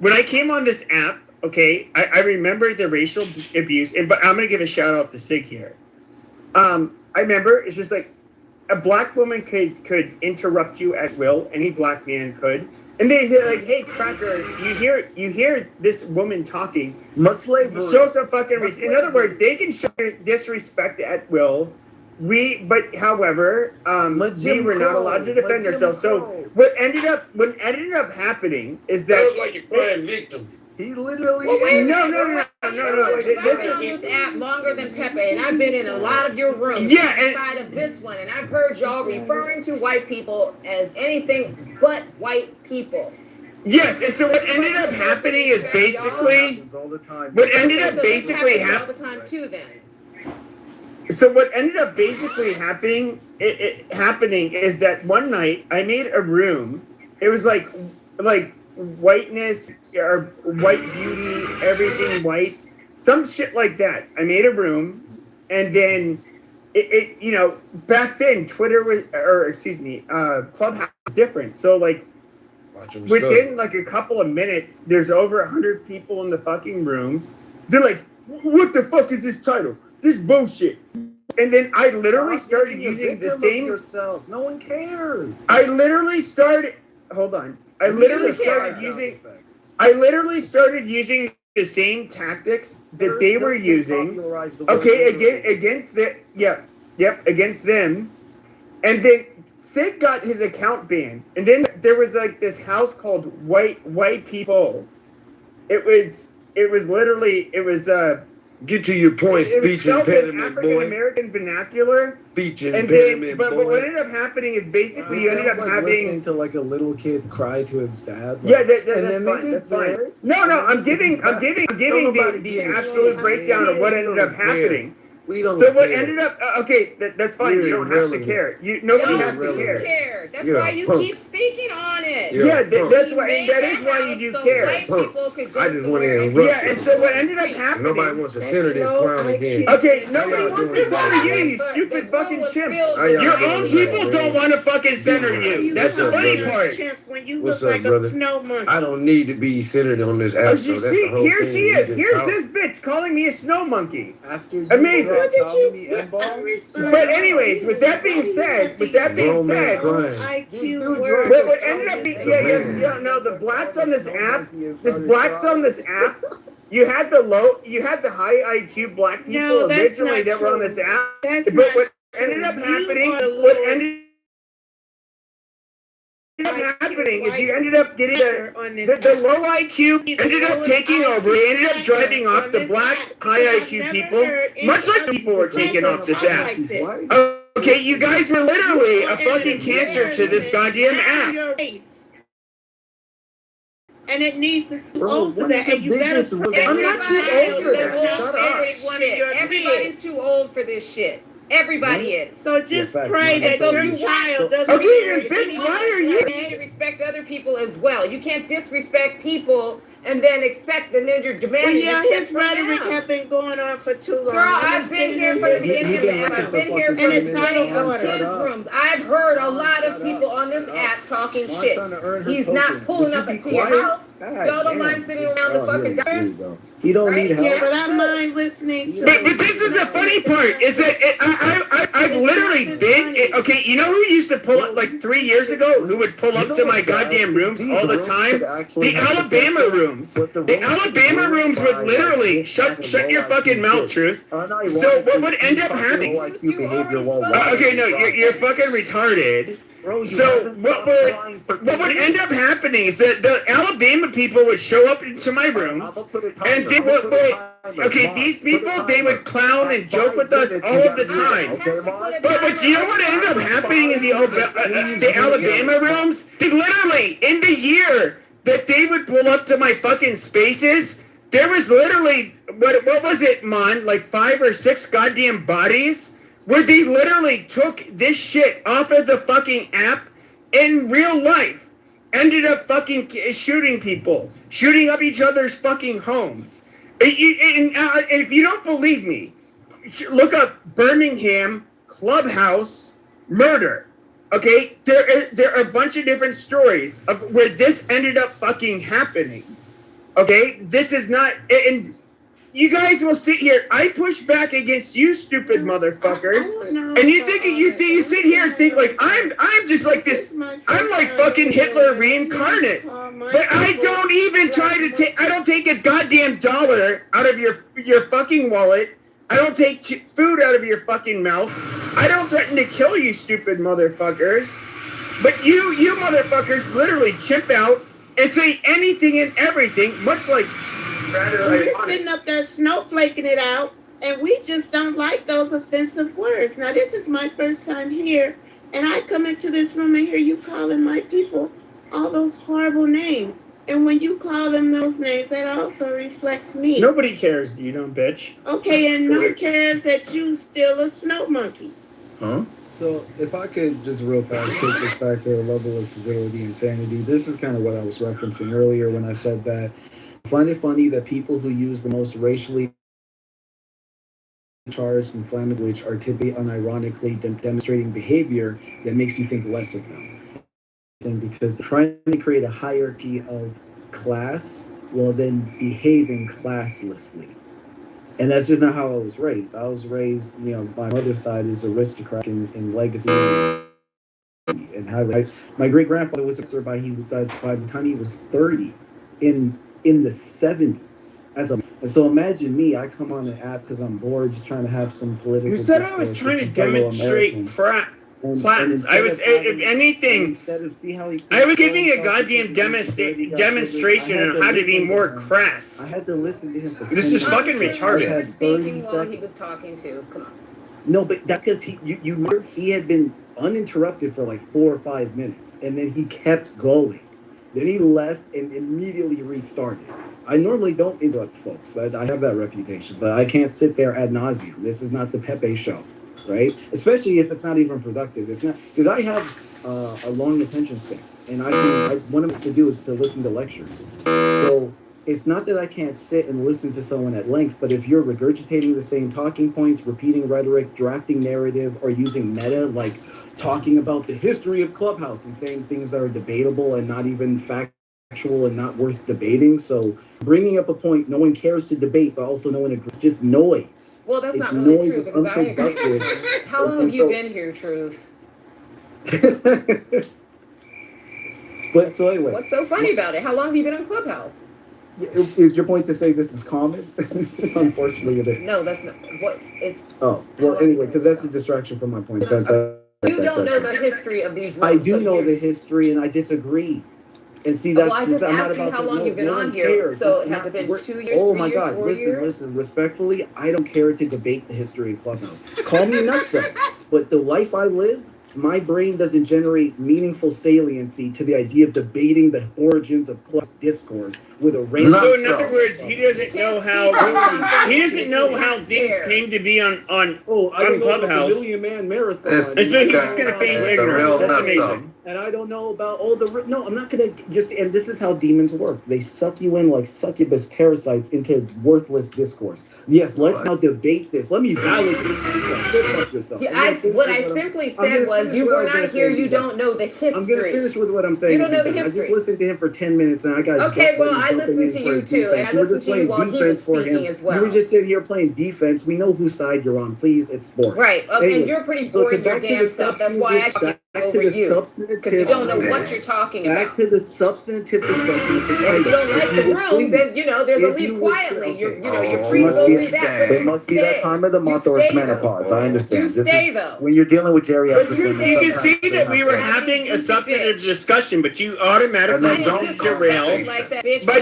when I came on this app, okay, I remember the racial abuse, but I'm gonna give a shout out to Sig here. I remember it's just like a black woman could interrupt you at will, any black man could, and they say like, "Hey, cracker, you hear this woman talking? Show some fucking respect." In other words, they can show disrespect at will. However, we were not allowed to defend ourselves. So what ended up happening is that was like a crime victim. He literally. No. I've been on this app longer than Pepe, and I've been in a lot of your rooms. Yeah, inside of this one, and I've heard y'all referring to white people as anything but white people. Yes, and so what ended up happening is basically So what ended up basically happening is that one night I made a room. It was like whiteness or white beauty, everything white, some shit like that. I made a room, and then it back then Twitter was, Clubhouse was different. So like within like a couple of minutes, there's over 100 people in the fucking rooms. They're like, "What the fuck is this title? This bullshit." And then I literally started using the same. No one cares. I literally started using the same tactics that they were using. Okay, against them. And then Sid got his account banned. And then there was like this house called White People. It was literally Get to your point, it was speech spelled in impediment, African boy. American vernacular. Speech And impediment, then, but boy. what ended up happening is basically you ended up having listening to like a little kid cry to his dad. Like, yeah, and that's then fine. maybe That's it's fine. there. No, I'm giving the absolute breakdown of what ended up happening. So what ended up okay, that's fine. You're you don't irrelevant. have to care. Nobody No, has to you care. care. That's You're why a you punk. keep speaking on it. You're Yeah, a punk. that's You why. made That that is why you house do so care. white people could go I just want somewhere to and interrupt Yeah, you. and so what ended up happening? Nobody wants to center this clown again. Okay, How nobody y'all wants doing to center today, you, man? you stupid the room fucking was chimp. filled How y'all Your doing own today, people man? don't want to fucking center you. That's What's the up, funny brother? part. When you What's look up, like brother? a snow monkey. I don't need to be centered on this app, Oh, so you that's the see, whole here thing. she We is. just Here's talk. this bitch calling me a snow monkey. After you Amazing. calling me N-bomb, But anyways, with that being said, Grown man crying. IQ word. but what ended up being, no, the blacks on this app, you had the high IQ black people No, that's originally not that were on true. this app. That's But not what true. ended up You happening, are the what Lord. ended up happening is you ended up getting the low IQ ended up taking over. They ended up driving off the black high IQ people, much like the people were taking off this app. Okay, you guys were literally a fucking cancer to this goddamn app. And it needs to be old for that. And you better. I'm not too old for that. Shut up. Everybody's too old for this shit. Everybody is. So just pray that your child doesn't. Okay, then bitch, why are you? You need to respect other people as well. You can't disrespect people and then you're demanding Well, respect his from rhetoric them. have been going on for too long. Girl, I've been here from the beginning of the app. I've been here from the beginning of his rooms. I've heard a lot of people on this app talking shit. He's not pulling up to your house. Y'all don't mind sitting around the fucking doors. He don't need help. Yeah, but I mind listening to. But this is the funny part is that I've literally been okay. You know who used to pull up like 3 years ago? Who would pull up to my goddamn rooms all the time? The Alabama rooms. The Alabama rooms would literally shut your fucking mouth, Truth. So what would end up happening? Okay, no, you're fucking retarded. So what would end up happening is that the Alabama people would show up into my rooms, and they would these people, they would clown and joke with us all of the time. But you know what ended up happening in the Alabama rooms? They literally, in the year that they would pull up to my fucking spaces, there was literally what was it, Mon? Like 5 or 6 goddamn bodies. Where they literally took this shit off of the fucking app in real life. Ended up fucking shooting people. Shooting up each other's fucking homes. And if you don't believe me, look up Birmingham Clubhouse murder. Okay? There are a bunch of different stories of where this ended up fucking happening. Okay? This is not... And you guys will sit here. I push back against you, stupid motherfuckers, and you sit here and think like I'm just like this. I'm like fucking Hitler reincarnate. But I don't even try to take. I don't take a goddamn dollar out of your fucking wallet. I don't take food out of your fucking mouth. I don't threaten to kill you, stupid motherfuckers. But you motherfuckers literally chimp out and say anything and everything, much like. We're sitting up there snowflaking it out, and we just don't like those offensive words. Now, this is my first time here, and I come into this room and hear you calling my people all those horrible names. And when you call them those names, that also reflects me. Nobody cares, you dumb bitch. Okay, and no one cares that you still a snow monkey. Huh? So if I could just real fast take this back to a level of civility and sanity, this is kind of what I was referencing earlier when I said that I find it funny that people who use the most racially charged inflammatory language are typically unironically demonstrating behavior that makes you think less of them. And because they're trying to create a hierarchy of class while then behaving classlessly. And that's just not how I was raised. I was raised, my mother's side is aristocrat in legacy. And how my great grandfather was a by the time he was 30 in the 70s. And so imagine me, I come on an app because I'm bored, just trying to have some political. Who said I was trying to demonstrate crap? class. I was, if anything, I was giving a goddamn demonstration on how to be more crass. I had to listen to him for This is fucking You retarded. were speaking while he was talking too. Come on. No, but that's because you remember he had been uninterrupted for like 4 or 5 minutes, and then he kept going. Then he left and immediately restarted. I normally don't interrupt folks. I have that reputation, but I can't sit there ad nauseum. This is not the Pepe show, right? Especially if it's not even productive. It's not because I have a long attention span, and one of the things to do is to listen to lectures. So it's not that I can't sit and listen to someone at length, but if you're regurgitating the same talking points, repeating rhetoric, drafting narrative, or using meta, like talking about the history of Clubhouse and saying things that are debatable and not even factual and not worth debating. So bringing up a point no one cares to debate, but also no one agrees, just noise. Well, that's It's not really noise, true it's because I agree. unproductive. How long have you been here, Truth? But so anyway, What's so funny about it? How long have you been on Clubhouse? is your point to say this is common? Unfortunately, it is. No, that's not what it's. Oh, well, anyway, because that's a distraction from my point. You don't know the history of these rooms. I do so know the history, and I disagree. And see, well, that's I just I'm not asked you about how to, long no, you've been no on one here. cares. So It's has not- it been we're- 2 years, Oh 3 my years, God! 4 Listen, years? listen. Respectfully, I don't care to debate the history of Clubhouse. Call me nutso, but the life I live, my brain doesn't generate meaningful saliency to the idea of debating the origins of Clubhouse discourse with a random. So in other words, he doesn't know how things came to be on I don't know about the Clubhouse. Million Man Marathon. And so he's just gonna feign ignorance. That's amazing. And I don't know about all the. No, I'm not gonna just. And this is how demons work. They suck you in like succubus parasites into worthless discourse. Yes, let's now debate this. Let me validate yourself. Go fuck yourself. What I simply said was you were not here. You don't know the history. I'm gonna finish with what I'm saying. You don't know the I history. just listened to him for 10 minutes and I got. Okay, well, I listened to you too, and I listened to you while he was speaking as well. You were just sitting here playing defense. We know whose side you're on. Please, it's boring. Right. Okay, Anyway, and you're pretty so boring your back to damn the self. That's why I substantive- talk over you. Because you don't know what you're talking Back about. to the substantive discussion of the If you don't like the room, then there's a leave quietly. You're free to go leave that. It must be that time of the month or it's menopause. I understand. You stay though. When you're dealing with geriatric But you can see that we were having a substantive discussion, but you automatically derail by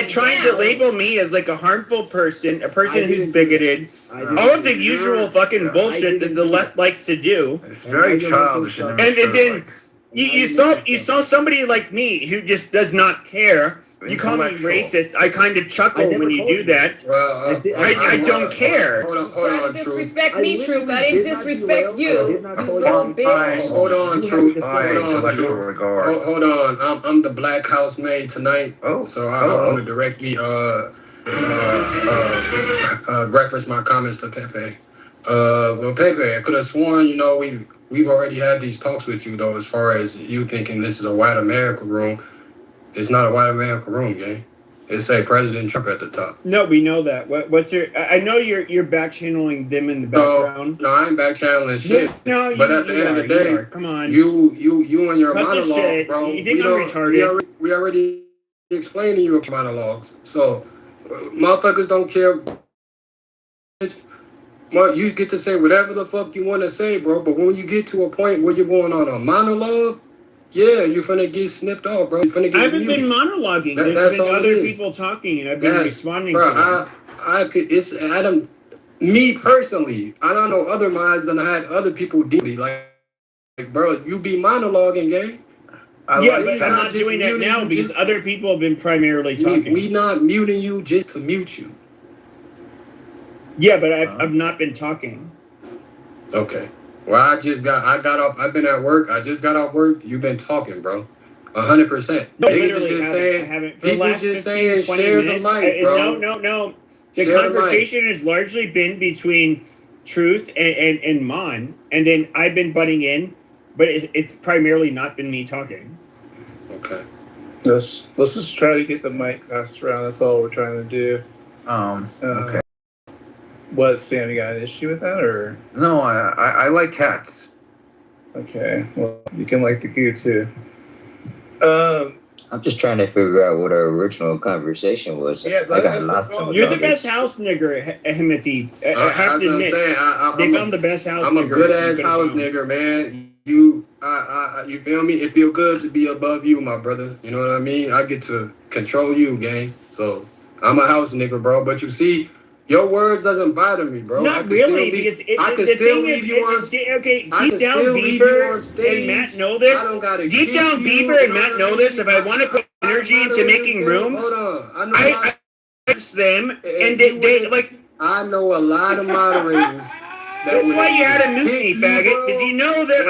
trying to label me as like a harmful person, a person who's bigoted, all of the usual fucking bullshit that the left likes to do. It's very childish. And then you saw somebody like me who just does not care. You call me racist. I kind of chuckle when you do that. Well, I don't care. Hold on, Trying to disrespect me, Truth. I didn't disrespect you. You little bitch. Hold on, Truth. Intellectual regard. Hold on. I'm the black housemaid tonight. So I want to directly reference my comments to Pepe. Well, Pepe, I could have sworn, we've already had these talks with you though, as far as you thinking this is a white America room. It's not a white America room, gang. It say President Trump at the top. No, we know that. What's your? I know you're back channeling them in the background. No, I ain't back channeling shit. No, but at the end of the day, come on. You and your Cut the monologue, shit. bro. You think I'm retarded? We already explained to you monologues, so motherfuckers don't care. Well, you get to say whatever the fuck you want to say, bro. But when you get to a point where you're going on a monologue, yeah, you're finna get snipped off, bro. You're finna get I haven't muted. been monologuing. There's That's been all it other is. people talking, and I've been responding bro, to them. I could. It's Adam. Me personally, I don't know other minds than I had other people deeply. Like bro, you be monologuing, gang. Yeah, but I'm not doing that now because other people have been primarily talking. We not muting you just to mute you. Yeah, but I've not been talking. Okay. Well, I got off. I've been at work. I just got off work. You've been talking, bro. 100%. No, Niggas literally just haven't. saying. I haven't. For the People last just 15, saying 20 share minutes, the mic, bro. No. The Share the conversation has largely been between Truth and Mon, and then I've been butting in, but it's primarily not been me talking. Okay. Let's just try to get the mic passed around. That's all we're trying to do. Okay. What, Sam, you got an issue with that, or? No, I like cats. Okay, well, you can like the goo, too. I'm just trying to figure out what our original conversation was. Yeah, I got that's lost the on You're the topics. best house nigger, Himothy. I have That's to what I'm admit, saying. I'm the best house I'm a nigger. good ass you could've house found. nigger, man. You feel me? It feel good to be above you, my brother. You know what I mean? I get to control you, gang. So I'm a house nigger, bro. But you see, your words doesn't bother me, bro. Not really, because I can the still thing is, leave you on. okay, I deep can down, still leave you Bieber on stage. and Matt know this. I don't gotta Deep kick down, you, Bieber and you know Matt what know I this. mean? If I want to put energy into making rooms, Hold on. I know I them, and they like. I know a lot of moderators. That's why you had to mute me, faggot, because you know that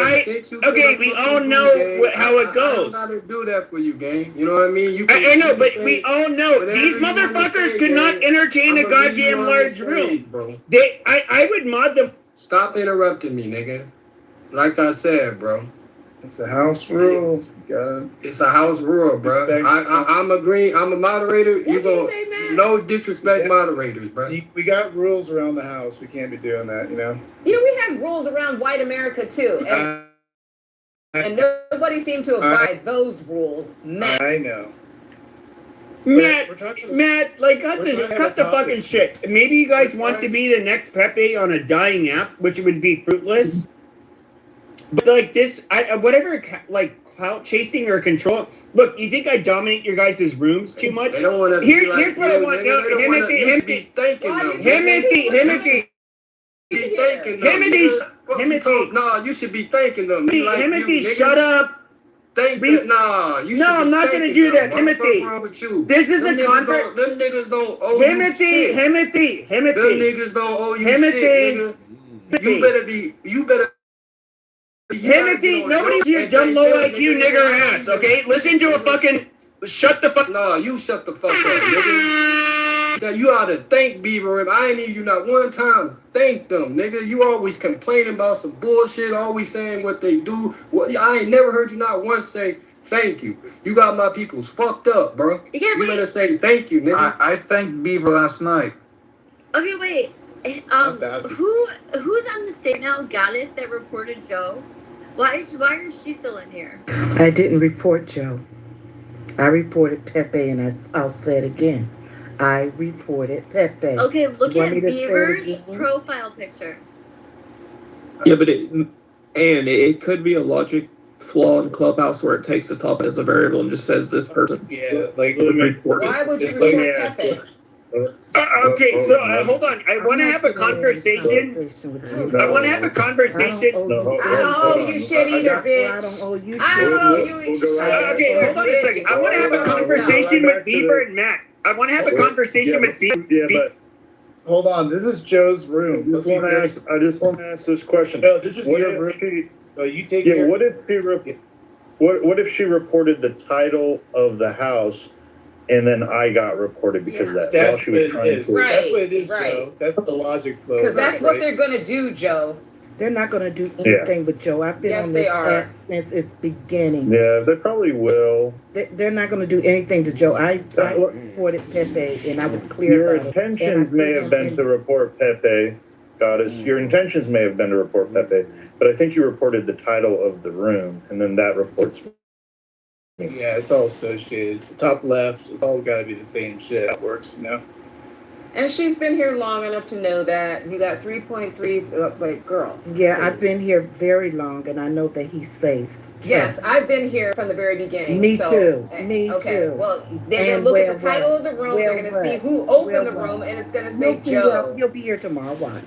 okay, we all know how it goes. I don't gotta do that for you, gang. You know what I mean? I know, but we all know these motherfuckers could not entertain a goddamn large room. Bro. I would mod them. Stop interrupting me, nigga. Like I said, bro. It's a house rule. It's a house rule, bro. I'm agreeing. I'm a moderator. What'd you say, man? No disrespect, moderators, bro. We got rules around the house. We can't be doing that, you know. You know, we have rules around white America too, and nobody seemed to abide those rules. Man. I know. Matt, like cut the fucking shit. Maybe you guys want to be the next Pepe on a dying app, which would be fruitless. But like this, whatever, like clout chasing or control. Look, you think I dominate your guys' rooms too much? They don't want to. Here's what I want. Himothy. Nah, you should be thanking them. Himothy, shut up. Thank them. Nah, you should no, I'm not gonna do that, Himothy. This is a contract. Them niggas don't owe you shit. Himothy. Them niggas don't owe you shit, nigga. You better. Himothy, nobody's your dumb low IQ nigger ass, okay? Listen to a fucking. Shut the fuck. Nah, you shut the fuck up, nigga. You ought to thank Bieber. I ain't hear you not one time. Thank them, nigga. You always complaining about some bullshit, always saying what they do. I ain't never heard you not once say thank you. You got my peoples fucked up, bro. You better say thank you, nigga. I thanked Beaver last night. Okay, wait. Who's on the state now? Goddess that reported Joe. Why is she still in here? I didn't report Joe. I reported Pepe, and I'll say it again. I reported Pepe. Okay, look at Beaver's profile picture. Yeah, but it could be a logic flaw in Clubhouse where it takes the top as a variable and just says this person. Yeah, like why would you report Pepe? Okay, so hold on. I want to have a conversation. I want to have a conversation. I don't owe you shit either, bitch. I don't owe you shit. Okay, hold on a second. I want to have a conversation with Bieber and Matt. I want to have a conversation with Bieber. Yeah, but hold on. This is Joe's room. I just want to ask this question. No, this is your room. You take care. What if she reported the title of the house? And then I got reported because of that. That's she was trying to. Right, that's what it is, right. Joe. That's the logic flow. Because that's what they're going to do, Joe. They're not going to do anything with Joe. I've been on this app since its beginning. Yeah, they probably will. They're not going to do anything to Joe. I reported Pepe, and I was clear Your about intentions may have been to report Pepe, Goddess. Your intentions may have been to report Pepe, but I think you reported the title of the room, and then that reports me. Yeah, it's all associated. The top left, it's all got to be the same shit. That works, you know? And she's been here long enough to know that. You got 3.3, wait, girl. Yeah, please. I've been here very long, and I know that he's safe. Yes, I've been here from the very beginning. Me too. Me okay, too. well, they're going to look at the title of the room. They're going to see who opened the room, and it's going to say Joe. You'll be here tomorrow. Watch.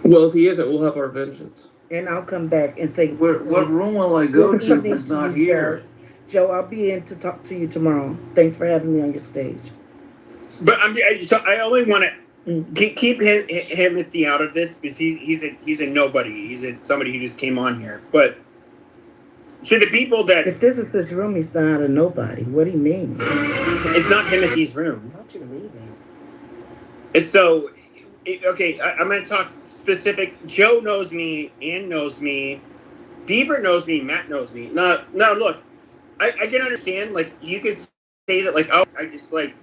Well, if he isn't, we'll have our vengeance. And I'll come back and say, what room will I go to if he's not here? Joe, I'll be in to talk to you tomorrow. Thanks for having me on your stage. But I only want to keep Himothy out of this because he's a nobody. He's somebody who just came on here. But to the people that if this is his room, he's not a nobody. What do you mean? It's not Himothy's room. Why don't you leave him? It's so okay. I'm going to talk specific. Joe knows me, Ann knows me, Bieber knows me, Matt knows me. Now look, I can understand, like, you could say that, like, oh, I just, like,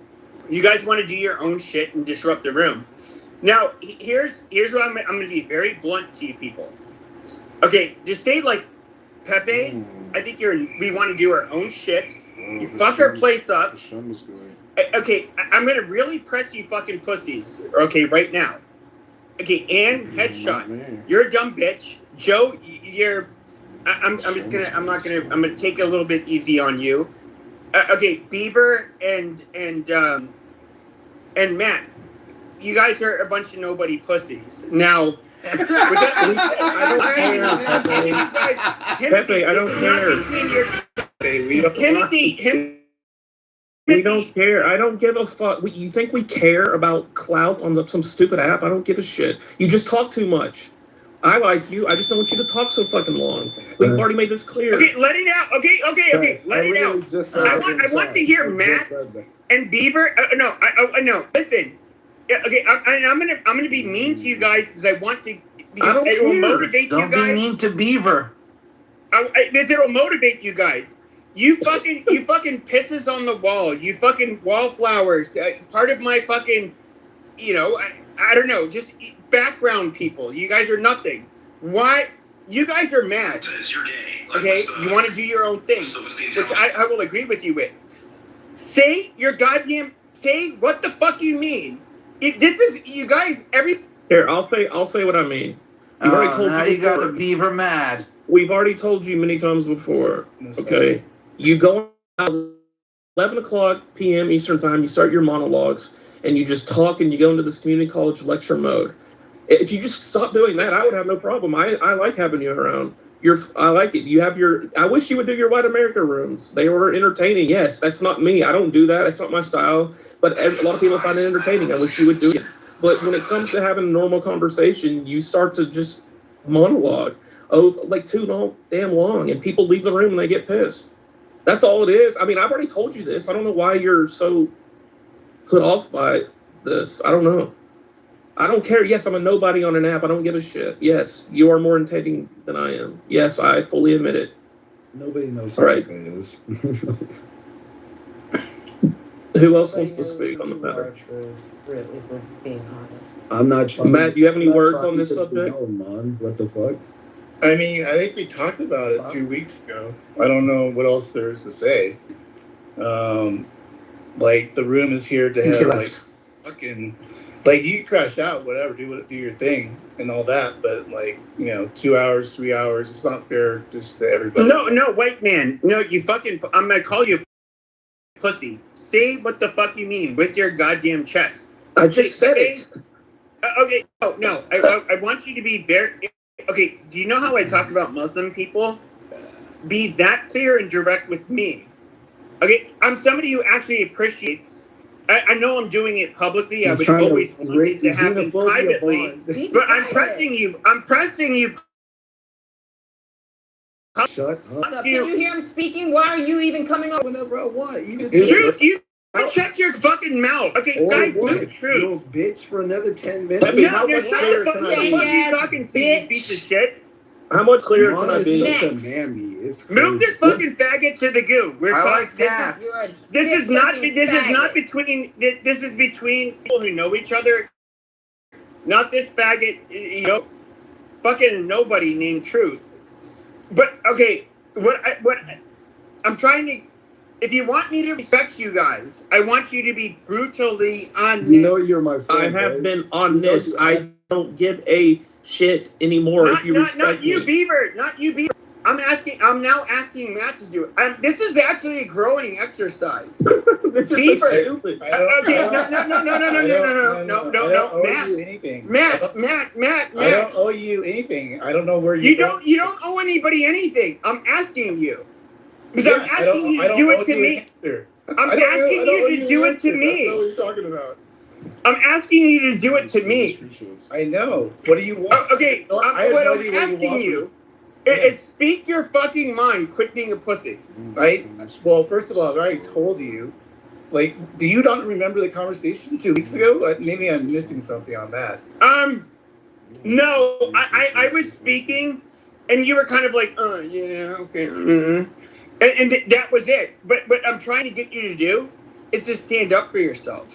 you guys want to do your own shit and disrupt the room. Now, here's what I'm going to be very blunt to you people. Okay, just say, like, Pepe, I think we want to do our own shit. You fuck our place up. Okay, I'm gonna really press you fucking pussies. Okay, right now. Okay, Ann, headshot. You're a dumb bitch. Joe, you're. I'm gonna take it a little bit easy on you. Okay, Beaver and Matt, you guys are a bunch of nobody pussies. Now, Pepe, I don't care. We don't care. I don't give a fuck. You think we care about clout on some stupid app? I don't give a shit. You just talk too much. I like you. I just don't want you to talk so fucking long. We've already made this clear. Okay, let it out. Okay. Let it out. I want to hear Matt and Beaver. No. Listen. Yeah, okay, I'm gonna be mean to you guys because I want to. It will motivate you guys. Don't be mean to Beaver. It'll motivate you guys. You fucking pisses on the wall. You fucking wallflowers. Part of my fucking, I don't know, just background people. You guys are nothing. Why? You guys are mad. Okay, you want to do your own thing, which I will agree with you with. Say what the fuck you mean. This is you guys. Here, I'll say what I mean. We've already told now you. You got the Beaver mad. We've already told you many times before. Okay, you go out 11 o'clock p.m. Eastern time. You start your monologues and you just talk and you go into this community college lecture mode. If you just stop doing that, I would have no problem. I like having you around. I like it. You have I wish you would do your White America rooms. They were entertaining. Yes, that's not me. I don't do that. It's not my style. But a lot of people find it entertaining. I wish you would do it. But when it comes to having a normal conversation, you start to just monologue. Like too damn long. And people leave the room and they get pissed. That's all it is. I mean, I've already told you this. I don't know why you're so put off by this. I don't know. I don't care. Yes, I'm a nobody on an app. I don't give a shit. Yes, you are more entertaining than I am. Yes, I fully admit it. Nobody knows All right. who it is. Who else wants to speak on the matter? Really, if we're being honest. I'm not trying. Matt, do you have any I'm not words trying on this to subject? know, man. What the fuck? I mean, I think we talked about it 2 weeks ago. I don't know what else there is to say. Like the room is here to have like fucking, like you can crash out, whatever, do your thing and all that. But like 2 hours, 3 hours, it's not fair just to everybody. No, white man. No, you fucking. I'm gonna call you a pussy. Say what the fuck you mean with your goddamn chest. I just said it. Okay. No. I want you to be very. Okay. Do you know how I talk about Muslim people? Be that clear and direct with me. Okay. I'm somebody who actually appreciates. I know I'm doing it publicly. I would always want it to happen privately. But I'm pressing you. Shut up. Can you hear him speaking? Why are you even coming up? Whenever I want. You shut your fucking mouth. Okay, guys, move the truth. You bitch for another 10 minutes. No, shut the fuck up. You talking to, you piece of shit? How much clearer can I be? Move this fucking faggot to the goo. We're like this is between people who know each other. Not this faggot, fucking nobody named Truth. But okay, what I'm trying to. If you want me to respect you guys, I want you to be brutally honest. You know you're my friend. I have been honest. I don't give a shit anymore. Not you, Beaver. Not you, Beaver. I'm now asking Matt to do it. This is actually a growing exercise. This is Beaver. so stupid. Okay, no. Matt. I don't owe you anything. I don't know where you don't owe anybody anything. I'm asking you. Because I'm asking you to do it to me. I'm asking you to do it to me. That's what you're talking about. I'm asking you to do it to me. I know. What do you want? Okay, what I'm asking you is speak your fucking mind. Quit being a pussy. Right? Well, first of all, I already told you. Like, do you not remember the conversation 2 weeks ago? Maybe I'm missing something on that. No. I was speaking, and you were kind of like, yeah, okay. Mm-hmm. And that was it. But what I'm trying to get you to do is to stand up for yourself.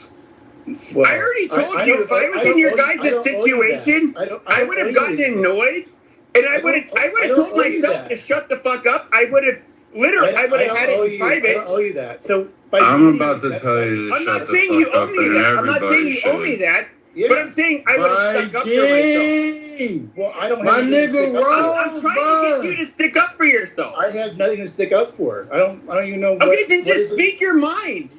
Well, I already told you, if I was in your guys' situation, I would have gotten annoyed And I would have told myself to shut the fuck up. I would have literally. I would have had it in private. I don't owe you that. So I'm about to tell you to I'm shut not the saying you fuck owe up, me and that. I'm not saying everybody you owe me should. that. But I'm saying I would have stuck up for myself. Well, I don't. My have anything to nigga, stick up for. I'm trying to get you to stick up for yourself. I have nothing to stick up for. I don't even know. Okay, then just speak your mind.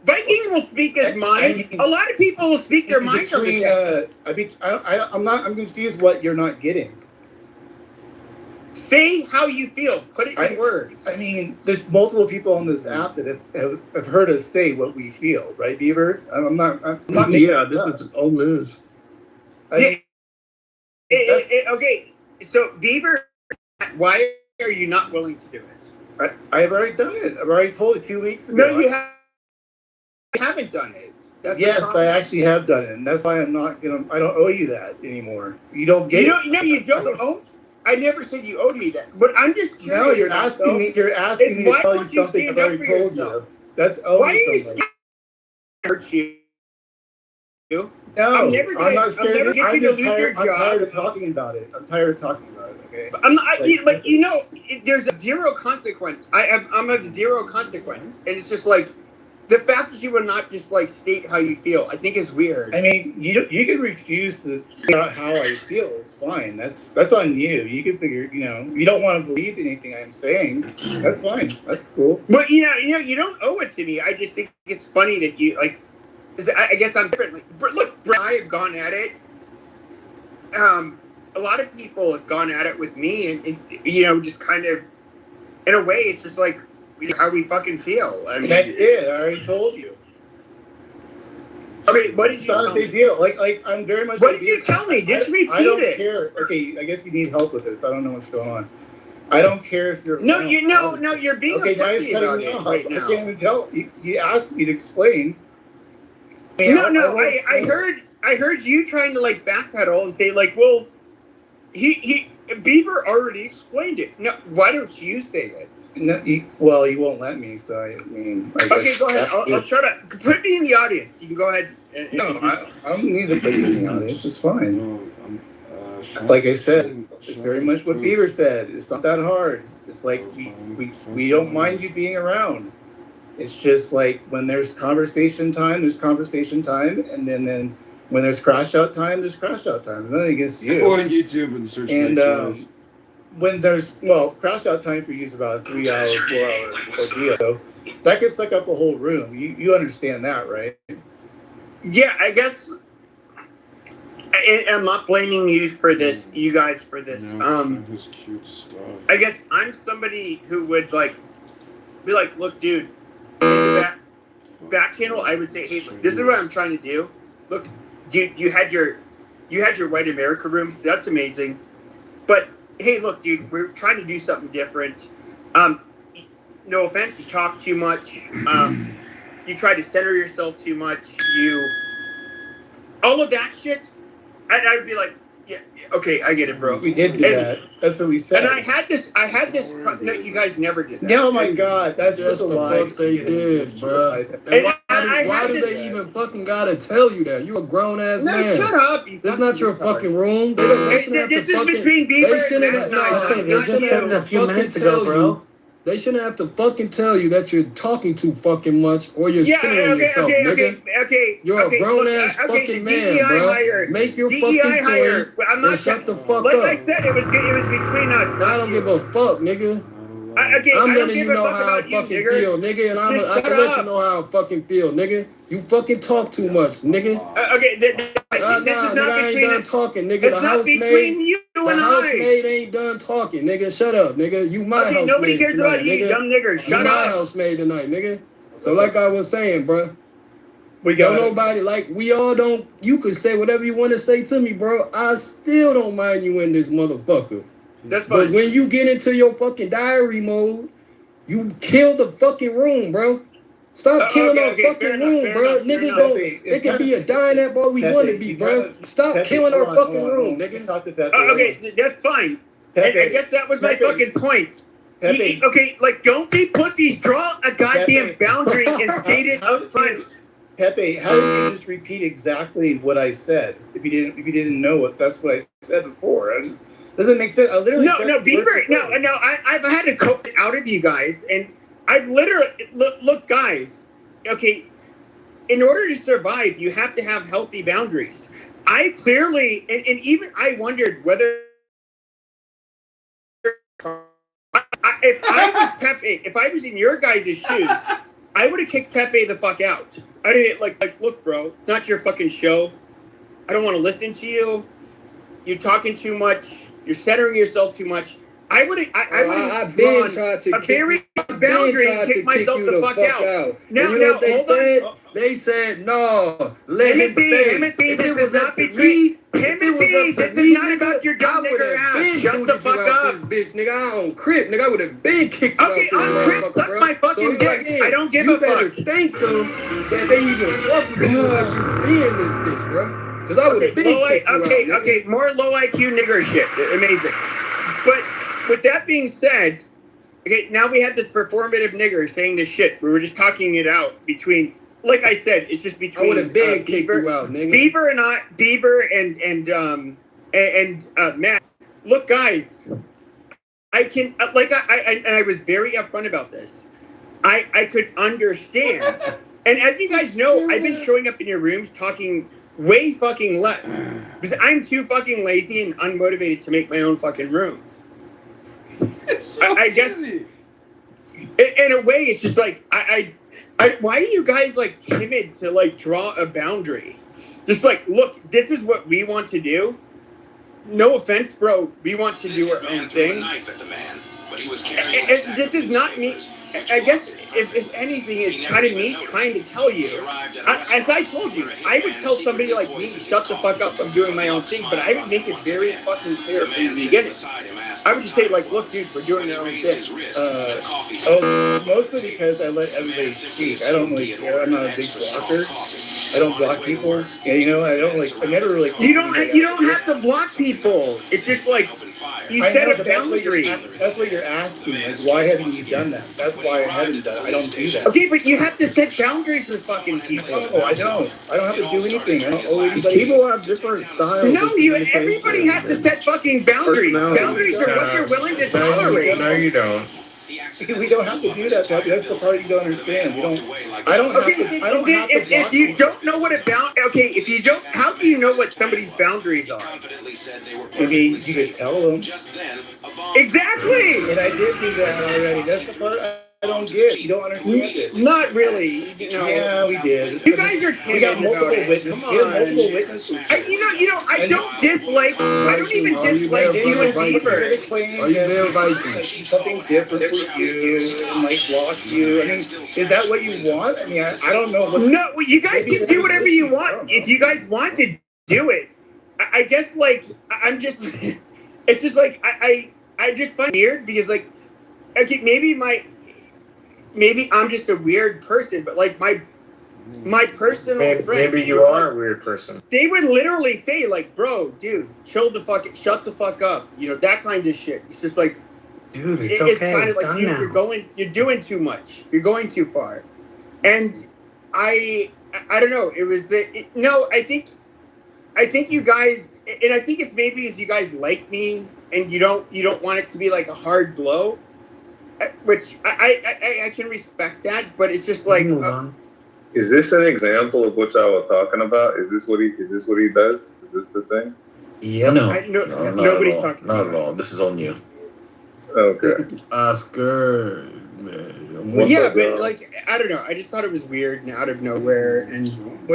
Viking will speak his mind. A lot of people will speak their mind on this. I'm confused what you're not getting. Say how you feel. Put it in words. I mean, there's multiple people on this app that have heard us say what we feel, right, Beaver? I'm not Yeah, this is old news. Okay, so Beaver, why are you not willing to do it? I've already done it. I've already told you 2 weeks ago. No, you haven't done it. Yes, I actually have done it, and that's why I'm not gonna. I don't owe you that anymore. You don't get it. No, you don't owe. I never said you owed me that, but I'm just curious. No, you're asking me. You're asking me to tell you something I've already told you. That's why are you scared? Hurt you? No, I'm never gonna get you to lose your job. I'm tired of talking about it. Okay. But I'm not. Like there's a zero consequence. I'm of zero consequence, and it's just like the fact that you would not just like state how you feel. I think is weird. I mean, you can refuse to figure out how I feel. It's fine. That's on you. You can figure. You don't want to believe anything I'm saying. That's fine. That's cool. But you don't owe it to me. I just think it's funny that you like. I guess I'm different. Like, look, Brett and I have gone at it. A lot of people have gone at it with me, and just kind of, in a way, it's just like how we fucking feel. I mean, that's it. I already told you. Okay, what did you? It's not a big deal. Like I'm very much. What did you tell me? Just repeat it. I don't care. Okay, I guess you need help with this. I don't know what's going on. I don't care if you're. No, you're being okay. a pussy about it right now. I can't even tell. You asked me to explain. I heard you trying to like backpedal and say like, well, he Beaver already explained it. No, why don't you say it? No, you won't let me. So I mean. Okay, go ahead. I'll shut up. Put me in the audience. You can go ahead. I don't need to put you in the audience. It's fine. Like I said, it's very much what Beaver said. It's not that hard. It's like we don't mind you being around. It's just like when there's conversation time, there's conversation time, and then when there's crash out time, there's crash out time. Nothing against you. Go on YouTube and search for when there's crash out time for you is about a 3 hour, 4 hour ordeal. So that could suck up a whole room. You understand that, right? Yeah, I guess. I'm not blaming you for this, you guys for this. His cute stuff. I guess I'm somebody who would be like, look, dude, that back channel. I would say, hey, look, this is what I'm trying to do. Look, dude, you had your White America rooms. That's amazing. But hey, look, dude, we're trying to do something different. No offense, you talk too much. You try to center yourself too much. All of that shit. And I would be like, yeah, okay, I get it, bro. We did do that. That's what we said. And I had this. No, you guys never did that. Oh my God, that's just the fuck they did, bro. And why did they even fucking gotta tell you that? You a grown ass man. Shut up. It's not your fucking room. They shouldn't have to fucking. Between Beaver they shouldn't have to fucking tell you. They shouldn't have to fucking tell you that you're talking too fucking much or you're centering yourself, nigga. Okay. You're a grown ass fucking man, bro. Make your fucking point and shut the fuck up. Like I said, it was between us. I don't give a fuck, nigga. I'm letting you know how I fucking feel, nigga, and I can let you know how I fucking feel, nigga. You fucking talk too much, nigga. Nigga, I ain't done talking, nigga. The housemaid ain't done talking, nigga. Shut up, nigga. You my housemaid nobody cares tonight, about you, nigga. dumb nigger. Shut you my up. housemaid tonight, nigga. So like I was saying, bro. We all don't. You could say whatever you want to say to me, bro. I still don't mind you in this motherfucker. That's fine. But when you get into your fucking diary mode, you kill the fucking room, bro. Stop killing our fucking room, bro. Niggas don't. It can be a dying at all we want to be, bro. Stop killing our fucking room, nigga. Okay, that's fine. I guess that was my fucking point. Okay, like, don't be pussies. Draw a goddamn boundary and state it up front. Pepe, how did you just repeat exactly what I said? If you didn't know that's what I said before. Doesn't make sense. I literally no, Bieber. No. I've had to coax it out of you guys, and I've literally look, guys. Okay, in order to survive, you have to have healthy boundaries. I clearly, and even I wondered whether if I was Pepe, if I was in your guys' shoes, I would have kicked Pepe the fuck out. I didn't like, look, bro, it's not your fucking show. I don't want to listen to you. You're talking too much. You're centering yourself too much. I would have drawn a very boundary and kicked myself the fuck out. Now, hold on. They said no. Let him Timothy, this is not between Timothy. This is not about your dumb nigger ass. Shut the fuck up, bitch, nigga. I on Crip, nigga. I would have been kicked you out. Okay, on Crip, suck my fucking dick. I don't give a fuck. You better thank them that they even fuck with you unless you be in this bitch, bro. Because I would have been kicked you out. Okay, more low IQ nigger shit. Amazing. But with that being said, okay, now we have this performative nigger saying this shit. We were just talking it out between. Like I said, it's just between I would have been kicked you out, nigga. Bieber and Matt. Look, guys, I can I was very upfront about this. I could understand, and as you guys know, I've been showing up in your rooms talking way fucking less because I'm too fucking lazy and unmotivated to make my own fucking rooms. It's so I guess in a way, it's just like why are you guys like timid to like draw a boundary? Just like, look, this is what we want to do. No offense, bro. We want to do our own thing. And this is not me. I guess if anything, it's kind of me trying to tell you. As I told you, I would tell somebody like me, shut the fuck up, I'm doing my own thing, but I would make it very fucking clear from the beginning. I would just say, like, look, dude, we're doing our own thing. Mostly because I let everybody speak. I don't really care. I'm not a big blocker. I don't block people. Yeah, you know, I don't like. I never really. You don't have to block people. It's just like you set a boundary. That's what you're asking. Like, why haven't you done that? That's why I haven't done it. I don't do that. Okay, but you have to set boundaries with fucking people. Oh, I don't. I don't have to do anything. I don't owe anybody. People have different styles. No, everybody has to set fucking boundaries. Boundaries are what you're willing to tolerate. No, you don't. We don't have to do that. That's the part you don't understand. We don't. I don't have to. I don't have to block if you don't know what a okay, if you don't, how do you know what somebody's boundaries are? I mean, you could tell them. Exactly. And I did do that already. That's the part I don't get. You don't understand it. Not really. Yeah, we did. You guys are we got multiple witnesses. Come on. We have multiple witnesses. I don't dislike. I don't even dislike you and Bieber. Are you there, Viking? Something different for you, and like block you. I mean, is that what you want? I mean, I don't know. No, well, you guys can do whatever you want. If you guys want to do it, I guess like I'm just. It's just like I just find it weird because like, okay, maybe I'm just a weird person, but like my personal friend. Maybe you are a weird person. They would literally say like, bro, dude, shut the fuck up. You know, that kind of shit. It's just like, dude, it's kind of like you're doing too much. You're going too far. And I don't know. It was I think you guys, and I think it's maybe as you guys like me and you don't want it to be like a hard blow. Which I can respect that, but it's just like. Is this an example of what y'all were talking about? Is this what he does? Is this the thing? Yeah. No, nobody's talking. Not at all. This is on you. Okay. Oscar. Yeah, but like I don't know. I just thought it was weird and out of nowhere, and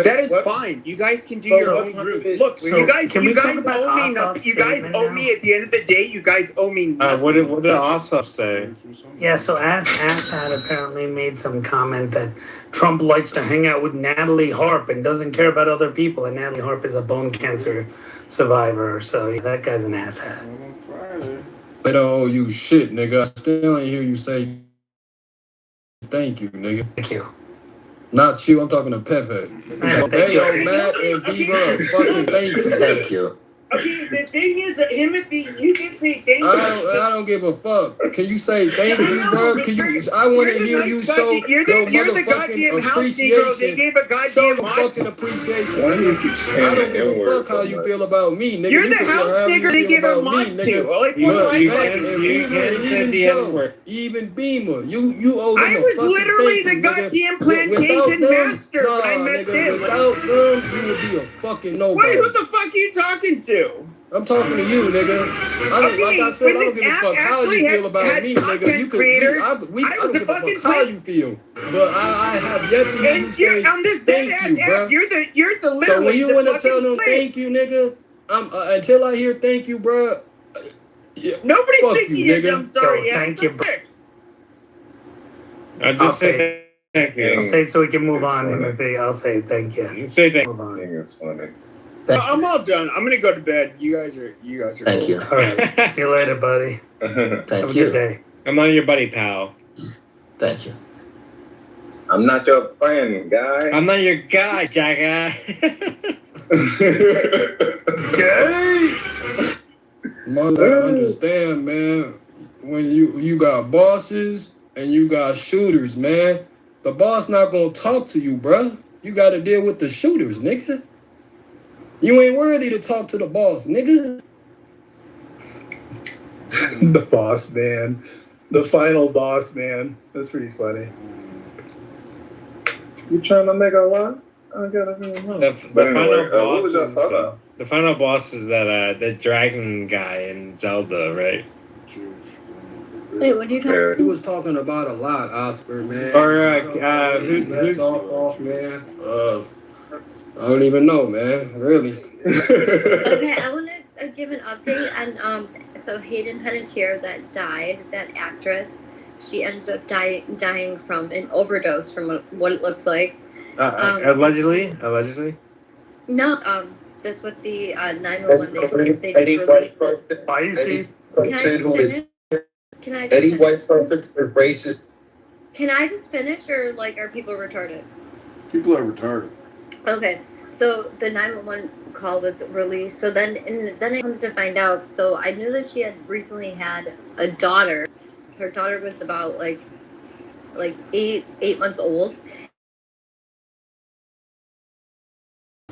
that is fine. You guys can do your own group. Look, So you guys can we owe talk about me nothing. You guys statement owe now? me at the end of the day. You guys owe me nothing. What did Ossoff say? Yeah, so Assad apparently made some comment that Trump likes to hang out with Natalie Harp and doesn't care about other people, and Natalie Harp is a bone cancer survivor, so yeah, that guy's an asshat. They don't owe you shit, nigga. I still ain't hear you say thank you, nigga. Thank you. Not you, I'm talking to Pepe. They owe Matt and Bieber a fucking thank you. Thank you. Okay, the thing is that Timothy, you can say thank you. I don't give a fuck. Can you say thank you, bro? Can you? I want to hear you show You're the motherfucking goddamn house Negro. They appreciation. gave a Show goddamn your mod. fucking appreciation. Why do you Nigga. keep saying I don't the give a N-word fuck how so you much? feel about me, nigga. You're You the can feel house however nigger you they feel gave a about me, mod nigga. to. Like, But what Mac like, and you Beamer can and say even the Joe, N-word. even Beamer, you owe them I a was fucking literally thank the you, nigga. goddamn Without plantation them, master when I met nigga, them. without them, you would be a fucking Wait, nobody. who the fuck are you talking to? I'm talking to you, nigga. I don't, like I said, I don't give a fuck how you feel about me, nigga. You could, I don't give a fuck how you feel, but I have yet to hear you say on this thank you, bro. You're the So literally when you the want to fucking tell them slave. thank you, nigga, until I hear thank you, bro. Yeah, Nobody's fuck thinking you, you're nigga. dumb. Sorry, Yo, thank you, bro. I'll just say thank you. I'll say it so we can move on, Timothy. I'll say thank you. You say thank Move on. It's funny. I'm all done. I'm gonna go to bed. You guys are. Thank cool. you. All right. See you later, buddy. Thank Have a you. good day. I'm not your buddy, pal. Thank you. I'm not your friend, guy. I'm not your guy, Jagga. Gay. Mother, understand, man. When you got bosses and you got shooters, man. The boss not gonna talk to you, bruh. You gotta deal with the shooters, nigga. You ain't worthy to talk to the boss, nigga. The boss man. The final boss man. That's pretty funny. You trying to make a lot? I gotta know. The But anyway, final what was y'all boss talking about? the final boss is that the dragon guy in Zelda, right? Wait, what are you talking about? He was talking about a lot, Oscar, man. Or who's off, man? I don't even know, man. Really. Okay, I want to give an update on so Hayden Panettiere that died, that actress, she ended up dying from an overdose, from what it looks like. Allegedly. No, that's what the 911 they just released. Why is she? Can I just finish? Can I just Eddie finish? White racist. Can I just finish, or like are people retarded? People are retarded. Okay, so the 911 call was released. So then I come to find out. So I knew that she had recently had a daughter. Her daughter was about like 8 months old,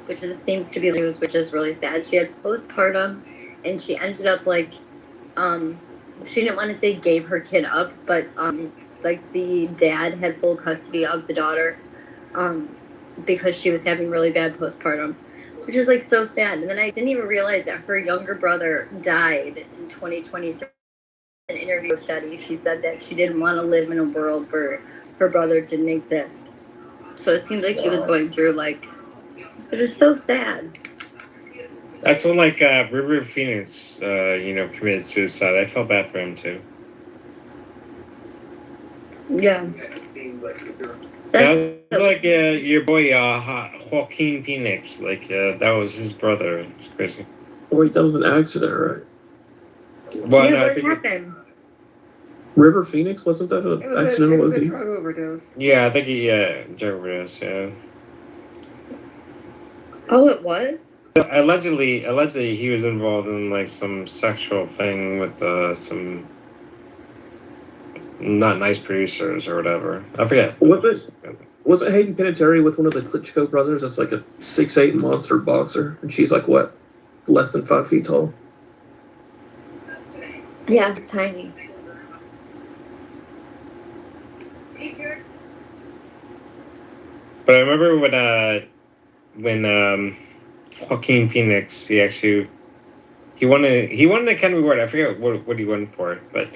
which seems to be the news, which is really sad. She had postpartum, and she ended up she didn't want to say gave her kid up, but like the dad had full custody of the daughter, because she was having really bad postpartum, which is like so sad. And then I didn't even realize that her younger brother died in 2023. In an interview with Shetty, she said that she didn't want to live in a world where her brother didn't exist. So it seems like she was going through it is so sad. That's when River Phoenix, committed suicide. I felt bad for him too. Yeah. That was like your boy Joaquin Phoenix. That was his brother. It's crazy. Wait, that was an accident, right? Well, yeah, no, I what think happened? River Phoenix, wasn't that an accidental It was a OD? drug overdose. Yeah, I think drug overdose. Yeah. Oh, it was? Allegedly, he was involved in some sexual thing with some not nice producers or whatever. I forget. Was it Hayden Panettiere with one of the Klitschko brothers? That's like a 6'8" monster boxer, and she's like what, less than 5 feet tall? Yeah, it's tiny. But I remember when Joaquin Phoenix, he wanted the Academy Award. I forget what he won for it, but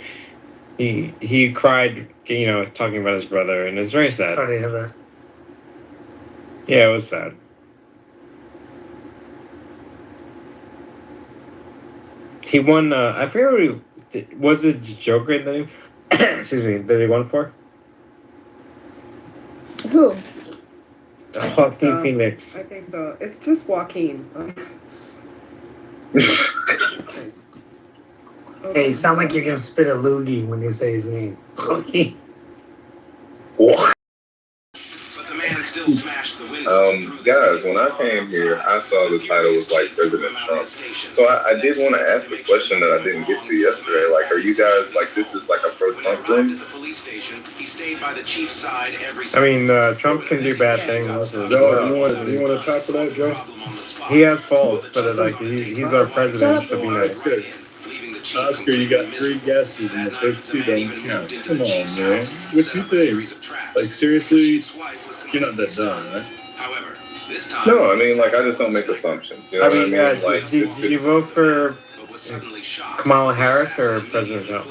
he cried, talking about his brother, and it's very sad. Sorry to hear that. Yeah, it was sad. He won. I forget what was it. Joker that he, excuse me, that he won for. Who? Joaquin Phoenix. I think so. It's just Joaquin. Hey, you sound like you're gonna spit a loogie when you say his name. What? But the man Guys, when I came here, I saw the title was like President Trump. So I did want to ask the question that I didn't get to yesterday. Like, are you guys like this is like a pro-Trump room? I mean, Trump can do bad things. Joe, you want to talk to that, Joe? He has faults, but like he's our president, so be nice. Good. Oscar, you got 3 guesses, and the first 2 don't count. Come on, man. What you think? Like, seriously, you're not that dumb, right? No, I mean, like, I just don't make assumptions. You know what I mean? Like, did you vote for Kamala Harris or President Trump?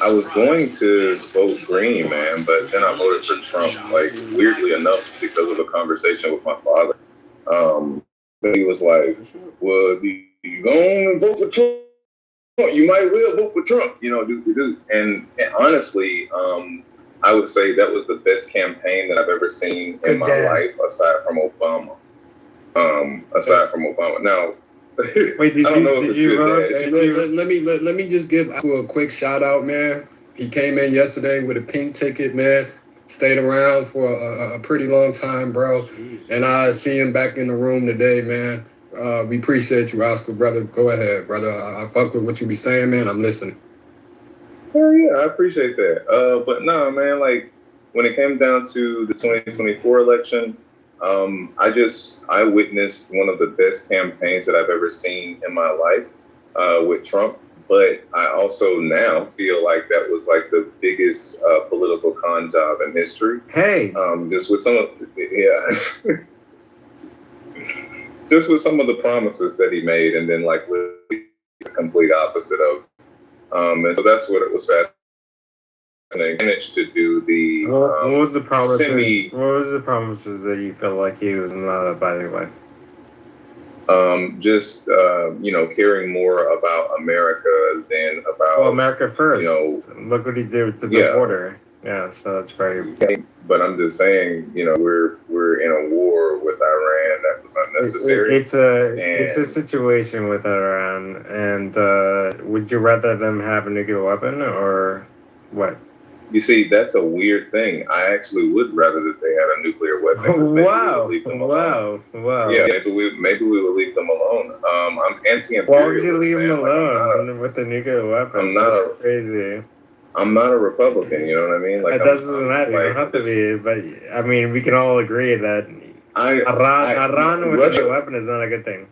I was going to vote Green, man, but then I voted for Trump, like, weirdly enough, because of a conversation with my father. He was like, well, you go on and vote for Trump. You might well vote for Trump, you know, do. And honestly, I would say that was the best campaign that I've ever seen in my life, aside from Obama. Now, wait, did you vote? Let me just give a quick shout out, man. He came in yesterday with a pink ticket, man. Stayed around for a pretty long time, bro. And I see him back in the room today, man. We appreciate you, Oscar, brother. Go ahead, brother. I fuck with what you be saying, man. I'm listening. Oh yeah, I appreciate that. But nah, man, like when it came down to the 2024 election, I witnessed one of the best campaigns that I've ever seen in my life with Trump. But I also now feel like that was like the biggest political con job in history. Hey, just with some of just with some of the promises that he made, and then like the complete opposite of. And so that's what it was fascinating. Managed to do the. What was the promises? What was the promises that you felt like he was not abiding by? Caring more about America than about. Well, America first. You know, look what he did to the border. Yeah, so that's very. But I'm just saying, you know, we're in a war with Iran that was unnecessary. It's a situation with Iran, and would you rather them have a nuclear weapon or what? You see, that's a weird thing. I actually would rather that they had a nuclear weapon. Wow! Yeah, maybe we would leave them alone. I'm anti-imperialist. Why would you leave them alone with the nuclear weapon? That's crazy. I'm not a Republican, you know what I mean? Like that doesn't matter. You don't have to be, but I mean, we can all agree that Iran with a nuclear weapon is not a good thing.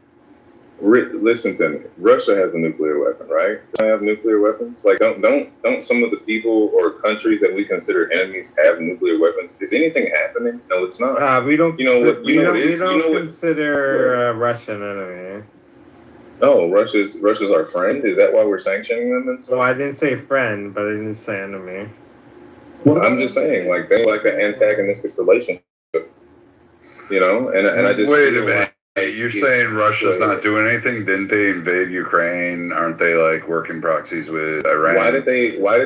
Listen to me. Russia has a nuclear weapon, right? I have nuclear weapons. Like, don't some of the people or countries that we consider enemies have nuclear weapons? Is anything happening? No, it's not. We don't. You know what? We don't consider Russia an enemy. No, Russia's our friend. Is that why we're sanctioning them and stuff? Well, I didn't say friend, but I didn't say enemy. Well, I'm just saying, like, they're like an antagonistic relationship, you know. And I just wait a minute. Hey, you're saying Russia's not doing anything? Didn't they invade Ukraine? Aren't they like working proxies with Iran? Why did they? Wait.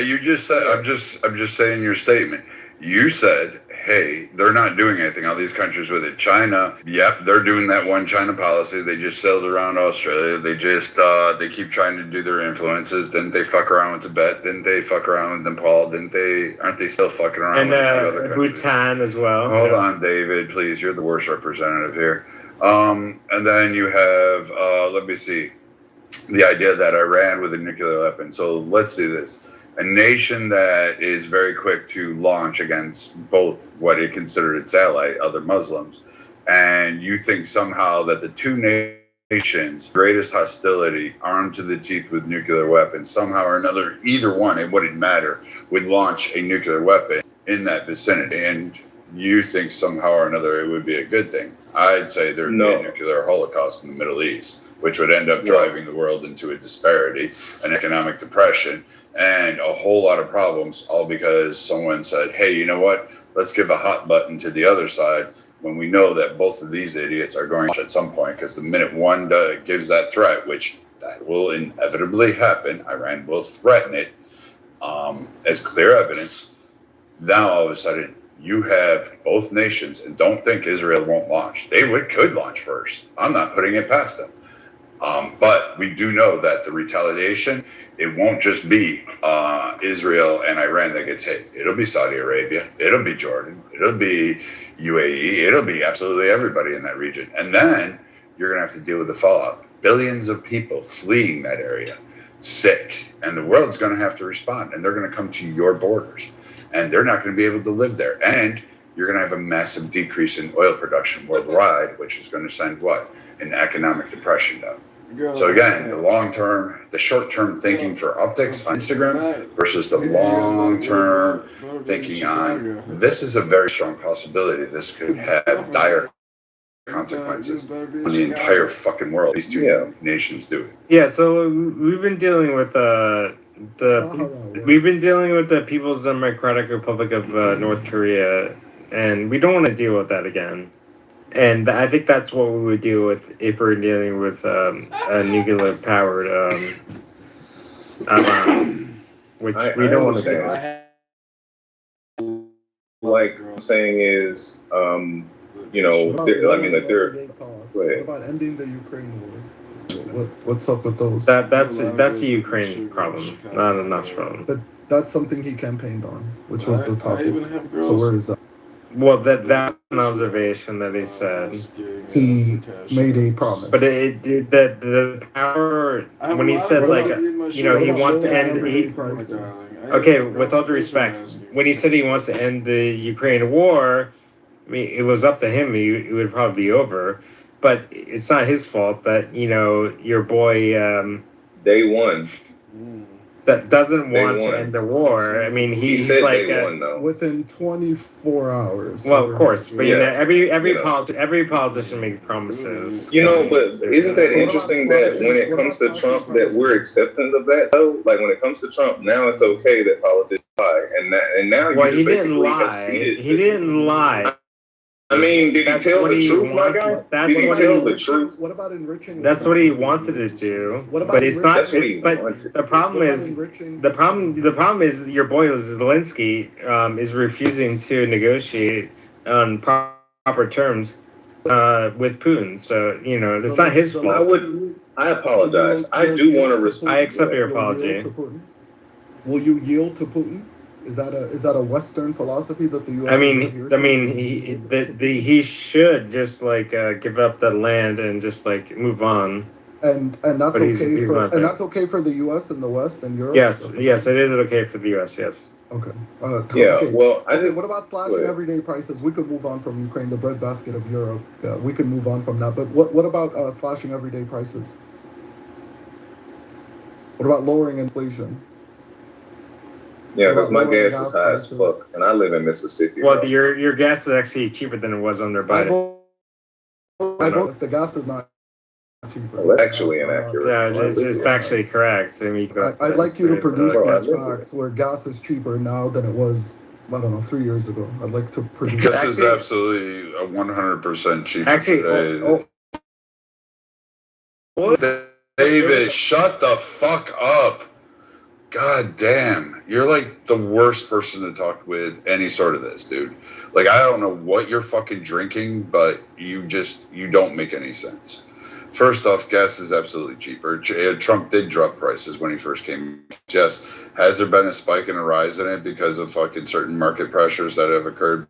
You just said. I'm just saying your statement. You said, hey, they're not doing anything. All these countries with it. China, yep, they're doing that one China policy. They just sailed around Australia. They just they keep trying to do their influences. Didn't they fuck around with Tibet? Didn't they fuck around with Nepal? Aren't they still fucking around with a few other countries? Bhutan as well. Hold on, David, please. You're the worst representative here. And then you have let me see, the idea that Iran with a nuclear weapon. So let's see this. A nation that is very quick to launch against both what it considered its ally, other Muslims, and you think somehow that the two nations' greatest hostility, armed to the teeth with nuclear weapons, somehow or another, either one, it wouldn't matter, would launch a nuclear weapon in that vicinity, and you think somehow or another it would be a good thing. I'd say there'd be a nuclear holocaust in the Middle East, which would end up driving the world into a disparity, an economic depression, and a whole lot of problems, all because someone said, hey, you know what? Let's give a hot button to the other side when we know that both of these idiots are going to at some point, because the minute one gives that threat, which that will inevitably happen, Iran will threaten it as clear evidence. Now, all of a sudden, you have both nations, and don't think Israel won't launch. They could launch first. I'm not putting it past them. But we do know that the retaliation, it won't just be Israel and Iran that gets hit. It'll be Saudi Arabia. It'll be Jordan. It'll be UAE. It'll be absolutely everybody in that region. And then you're going to have to deal with the fallout. Billions of people fleeing that area, sick. And the world's going to have to respond. And they're going to come to your borders. And they're not going to be able to live there. And you're going to have a massive decrease in oil production worldwide, which is going to send what? An economic depression down. So again, the short-term thinking for optics on Instagram versus the long-term thinking on this is a very strong possibility. This could have dire consequences on the entire fucking world. These two nations do it. Yeah, so we've been dealing with the People's Democratic Republic of North Korea, and we don't want to deal with that again. And I think that's what we would deal with if we're dealing with a nuclear-powered which we don't want to do. Like I'm saying is, they're. What about ending the Ukraine war? What's up with those? That's the Ukraine problem, not a us problem. But that's something he campaigned on, which was the topic. So where is that? Well, that's an observation that he said. He made a promise. But the power when he said he wants to end. Okay, with all due respect, when he said he wants to end the Ukraine war, I mean it was up to him. It would probably be over. But it's not his fault that your boy Day one. that doesn't want to end the war. I mean, he's said like day one, though. Within 24 hours. Well, of course, but every politician makes promises. But isn't that interesting that when it comes to Trump, that we're accepting of that though? Like when it comes to Trump, now it's okay that politicians lie, and now you just basically conceded. He didn't lie. I mean, did he tell the truth, my guy? Did he tell the truth? What about enriching? That's what he wanted to do, but it's not. But the problem is your boy Zelensky is refusing to negotiate on proper terms with Putin. So it's not his fault. I apologize. I do want to respect. I accept your apology. Will you yield to Putin? Is that a Western philosophy that the U.S. he should just give up the land and just move on. And that's that's okay for the U.S. and the West and Europe. Yes, it is okay for the U.S. Yes. Okay. Well, what about slashing everyday prices? We could move on from Ukraine, the breadbasket of Europe. Yeah, we can move on from that. But what about slashing everyday prices? What about lowering inflation? Yeah, because my gas is high as fuck, and I live in Mississippi. Well, your gas is actually cheaper than it was under Biden. The gas is not cheaper. Well, that's actually inaccurate. Yeah, it's factually correct. I'd like you to produce these facts where gas is cheaper now than it was, 3 years ago. I'd like to produce. Gas is absolutely 100% cheaper today. David, shut the fuck up. God damn, you're like the worst person to talk with any sort of this, dude. Like, I don't know what you're fucking drinking, but you don't make any sense. First off, gas is absolutely cheaper. Trump did drop prices when he first came. Yes, has there been a spike and a rise in it because of fucking certain market pressures that have occurred?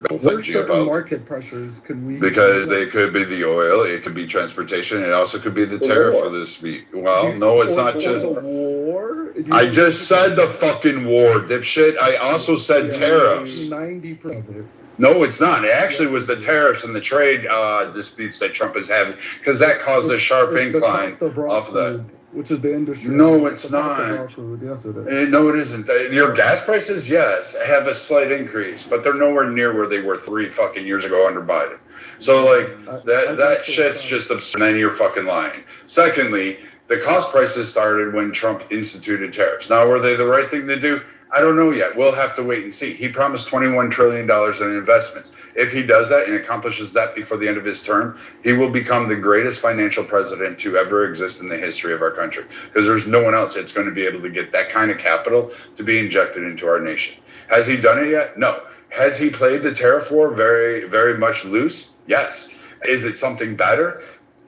What certain market pressures can we? Because they could be the oil, it could be transportation, it also could be the tariff for this week. Well, no, it's not just. War? I just said the fucking war, dipshit. I also said tariffs. 90%. No, it's not. It actually was the tariffs and the trade disputes that Trump is having, because that caused a sharp incline off of that. Which is the industry. No, it's not. Yes, it is. No, it isn't. Your gas prices, yes, have a slight increase, but they're nowhere near where they were 3 fucking years ago under Biden. So, that shit's just absurd. And then you're fucking lying. Secondly, the cost prices started when Trump instituted tariffs. Now, were they the right thing to do? I don't know yet. We'll have to wait and see. He promised $21 trillion in investments. If he does that and accomplishes that before the end of his term, he will become the greatest financial president to ever exist in the history of our country. Because there's no one else that's going to be able to get that kind of capital to be injected into our nation. Has he done it yet? No. Has he played the tariff war very, very much loose? Yes. Is it something better?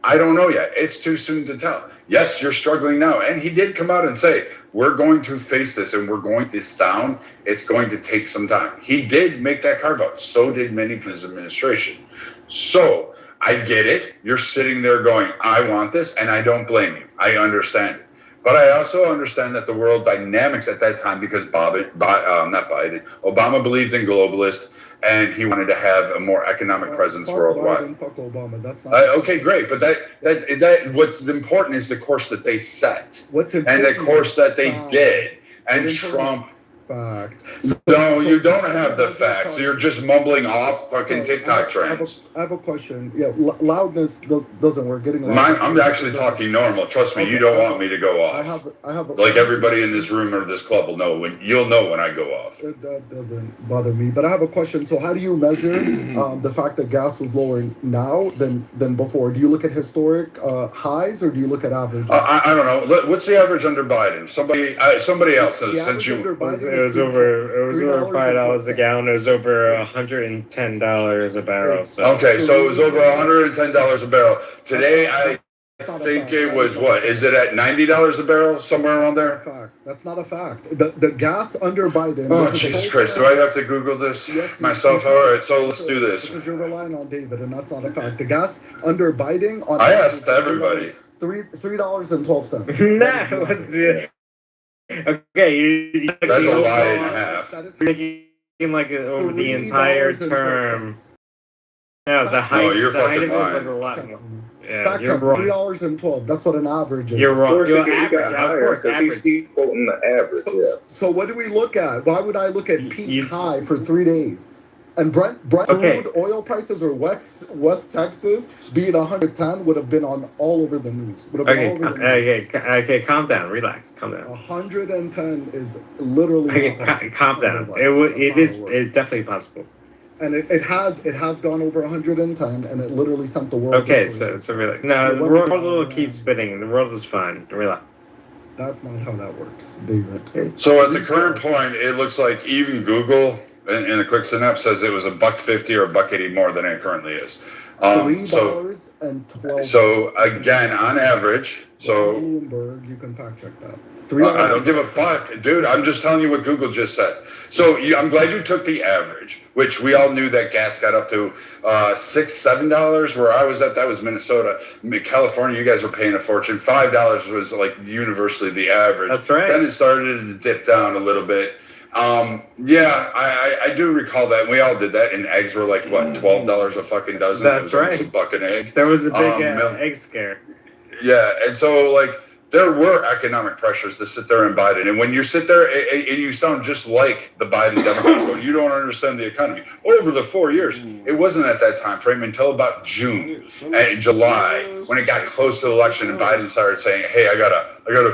I don't know yet. It's too soon to tell. Yes, you're struggling now. And he did come out and say, we're going to face this and we're going this down. It's going to take some time. He did make that carve out. So did many in his administration. So I get it. You're sitting there going, I want this, and I don't blame you. I understand it. But I also understand that the world dynamics at that time, because Obama believed in globalists, and he wanted to have a more economic presence worldwide. Fuck Obama. That's not Okay, great, but that what's important is the course that they set, and the course that they did, and Trump. Fact. No, you don't have the facts. You're just mumbling off fucking TikTok trends. I have a question. Yeah, loudness doesn't work. Getting loud. I'm actually talking normal. Trust me, you don't want me to go off. I have like everybody in this room or this club will know you'll know when I go off. That doesn't bother me. But I have a question. So how do you measure the fact that gas was lower now than before? Do you look at historic highs or do you look at average? I don't know. What's the average under Biden? Somebody else since you. It was over $5 a gallon. It was over $110 a barrel. So. Okay, so it was over $110 a barrel. Today, I think it was what? Is it at $90 a barrel, somewhere around there? That's not a fact. The gas under Biden. Oh, Jesus Christ! Do I have to Google this myself? All right, so let's do this. Because you're relying on David, and that's not a fact. The gas under Biden. I asked everybody. $3.12. That was the. Okay, that's a lie and a half. Making like over the entire term. No, the height. No, you're fucking was lying. a lot more. Yeah, Fact you're check, wrong. $3.12. That's what an average is. You're wrong. Of course, You're you average. got Of higher course, because average. he's quoting the average. Yeah. So what do we look at? Why would I look at peak high for 3 days? And Brent crude oil prices or West Texas being 110 would have been on all over the news. Okay, calm down, relax, calm down. 110 is literally. Calm down. It's definitely possible. And it has gone over 110, and it literally sent the world. Okay, so relax. No, the world will keep spinning. The world is fine. Relax. That's not how that works, David. So at the current point, it looks like even Google in a quick synapse says it was $1.50 or $1.80 more than it currently is. So again, on average, Bloomberg, you can fact check that. I don't give a fuck, dude. I'm just telling you what Google just said. So I'm glad you took the average, which we all knew that gas got up to $6-7. Where I was at, that was Minnesota. California, you guys were paying a fortune. $5 was like universally the average. That's right. Then it started to dip down a little bit. I do recall that. We all did that, and eggs were like what, $12 a fucking dozen. That's right. A buck an egg. There was a big egg scare. Yeah, and so like there were economic pressures to sit there and Biden. And when you sit there and you sound just like the Biden Democrats going, you don't understand the economy. Over the 4 years, it wasn't at that time frame until about June and July when it got close to the election and Biden started saying, hey, I gotta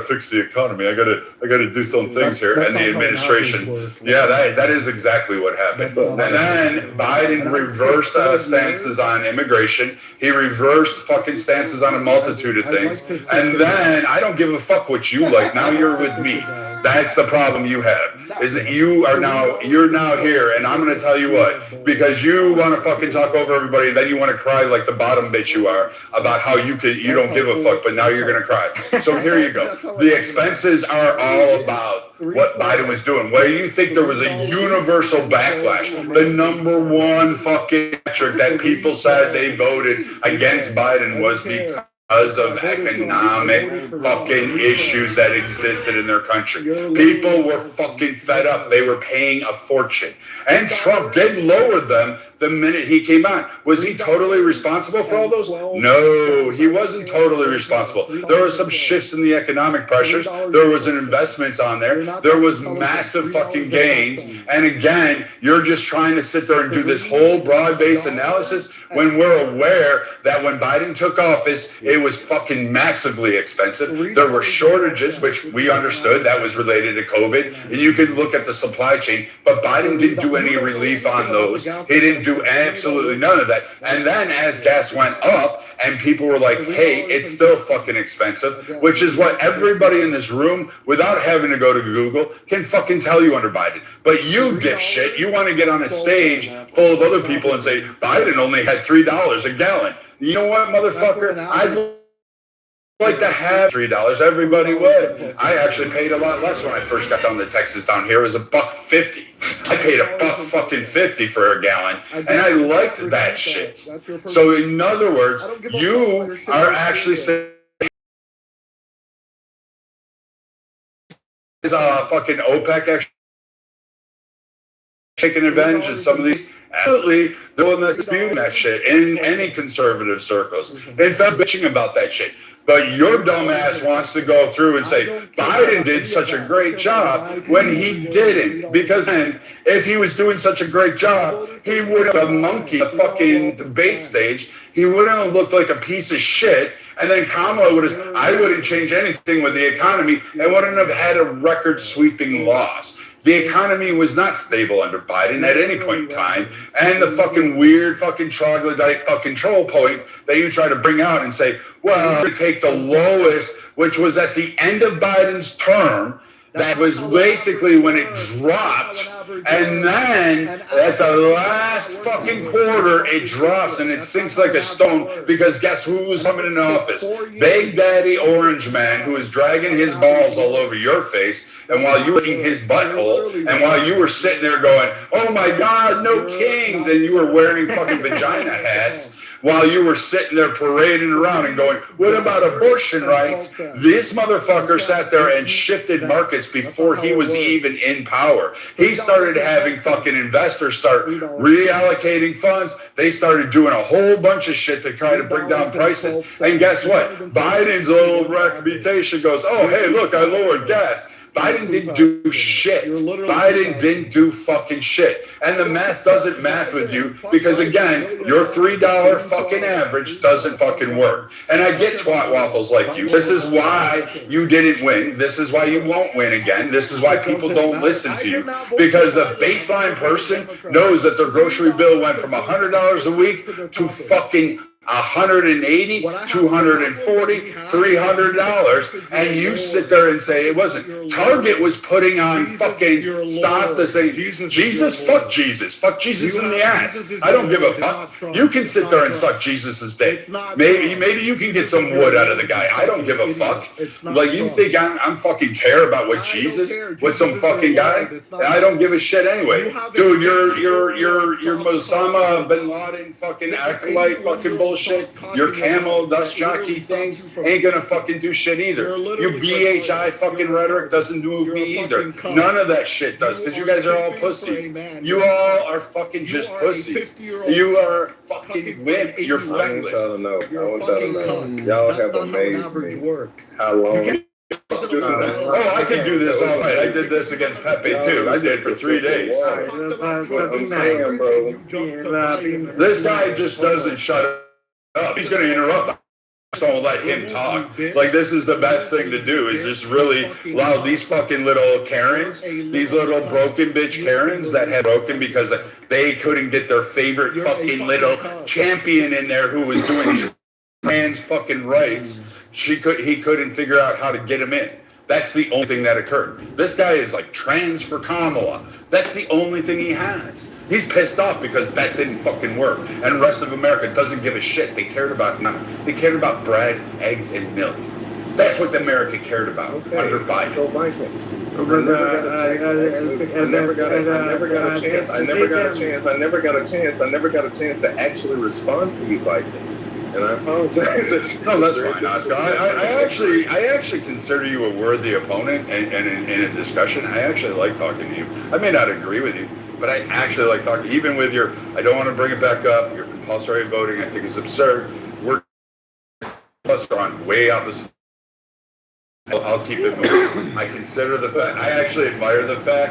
fix the economy. I gotta do some things here. And the administration, that is exactly what happened. And then Biden reversed stances on immigration. He reversed fucking stances on a multitude of things. And then I don't give a fuck what you like. Now you're with me. That's the problem you have. Is that you're now here, and I'm gonna tell you what, because you want to fucking talk over everybody, and then you want to cry like the bottom bitch you are about how you don't give a fuck, but now you're gonna cry. So here you go. The expenses are all about what Biden was doing. Where you think there was a universal backlash, the number one fucking metric that people said they voted against Biden was because of economic fucking issues that existed in their country. People were fucking fed up. They were paying a fortune. And Trump did lower them the minute he came on. Was he totally responsible for all those? No, he wasn't totally responsible. There were some shifts in the economic pressures. There was an investments on there. There was massive fucking gains. And again, you're just trying to sit there and do this whole broad-based analysis when we're aware that when Biden took office, it was fucking massively expensive. There were shortages, which we understood that was related to COVID. And you could look at the supply chain, but Biden didn't do any relief on those. He didn't do absolutely none of that. And then as gas went up and people were like, hey, it's still fucking expensive, which is what everybody in this room, without having to go to Google, can fucking tell you under Biden. But you dipshit, you want to get on a stage full of other people and say, Biden only had $3 a gallon. You know what, motherfucker? I'd like to have $3. Everybody would. I actually paid a lot less when I first got down to Texas. Down here, it was $1.50. I paid $1.50 for a gallon, and I liked that shit. So in other words, you are actually saying is fucking OPEC actually taking advantage of some of these? Absolutely, they're the one that's disputing that shit in any conservative circles. In fact, bitching about that shit. But your dumbass wants to go through and say Biden did such a great job when he didn't. Because then, if he was doing such a great job, he would have a monkey, the fucking debate stage. He wouldn't have looked like a piece of shit. And then Kamala would have, I wouldn't change anything with the economy and wouldn't have had a record-sweeping loss. The economy was not stable under Biden at any point in time. And the fucking weird fucking troglodyte fucking troll point that you try to bring out and say, well, to take the lowest, which was at the end of Biden's term, that was basically when it dropped, and then at the last fucking quarter, it drops and it sinks like a stone because guess who was coming in office? Big Daddy Orange Man, who was dragging his balls all over your face, and while you were licking his butthole, and while you were sitting there going, oh my God, no kings, and you were wearing fucking vagina hats, while you were sitting there parading around and going, what about abortion rights? This motherfucker sat there and shifted markets before he was even in power. He started having fucking investors start reallocating funds. They started doing a whole bunch of shit to try to bring down prices. And guess what? Biden's little reputation goes, oh, hey, look, I lowered gas. Biden didn't do shit. Biden didn't do fucking shit. And the math doesn't math with you because, again, your $3 fucking average doesn't fucking work. And I get twat waffles like you. This is why you didn't win. This is why you won't win again. This is why people don't listen to you. Because the baseline person knows that their grocery bill went from $100 a week to fucking $180, $240, $300, and you sit there and say it wasn't. Target was putting on fucking stop the saying Jesus, fuck Jesus in the ass. I don't give a fuck. You can sit there and suck Jesus's dick. Maybe you can get some wood out of the guy. I don't give a fuck. Like you think I'm fucking care about what Jesus with some fucking guy? I don't give a shit anyway, dude. Your Osama bin Laden fucking acolyte fucking bullshit. Your camel dust jockey things ain't gonna fucking do shit either. Your BHI fucking rhetoric doesn't move me either. None of that shit does because you guys are all pussies. You all are fucking just pussies. You are fucking wimp. You're feckless. I want y'all to know. Y'all have amazed me. How long? Oh, I could do this all night. I did this against Pepe too. I did it for 3 days. I'm saying, bro. This guy just doesn't shut up. He's going to interrupt. Don't let him talk. Like, this is the best thing to do is just really allow these fucking little Karens, these little broken bitch Karens that have broken because they couldn't get their favorite fucking little champion in there who was doing trans fucking rights. He couldn't figure out how to get him in. That's the only thing that occurred. This guy is like trans for Kamala. That's the only thing he has. He's pissed off because that didn't fucking work. And the rest of America doesn't give a shit. They cared about nothing. They cared about bread, eggs, and milk. That's what America cared about under Biden. So Michael, I never got a chance to actually respond to you like that. And I apologize. No, that's fine, Oscar. I actually consider you a worthy opponent, and in a discussion, I actually like talking to you. I may not agree with you, but I actually like talking, even with your, I don't want to bring it back up, your compulsory voting, I think is absurd. We're on way opposite. I'll keep it moving. I consider the fact, I actually admire the fact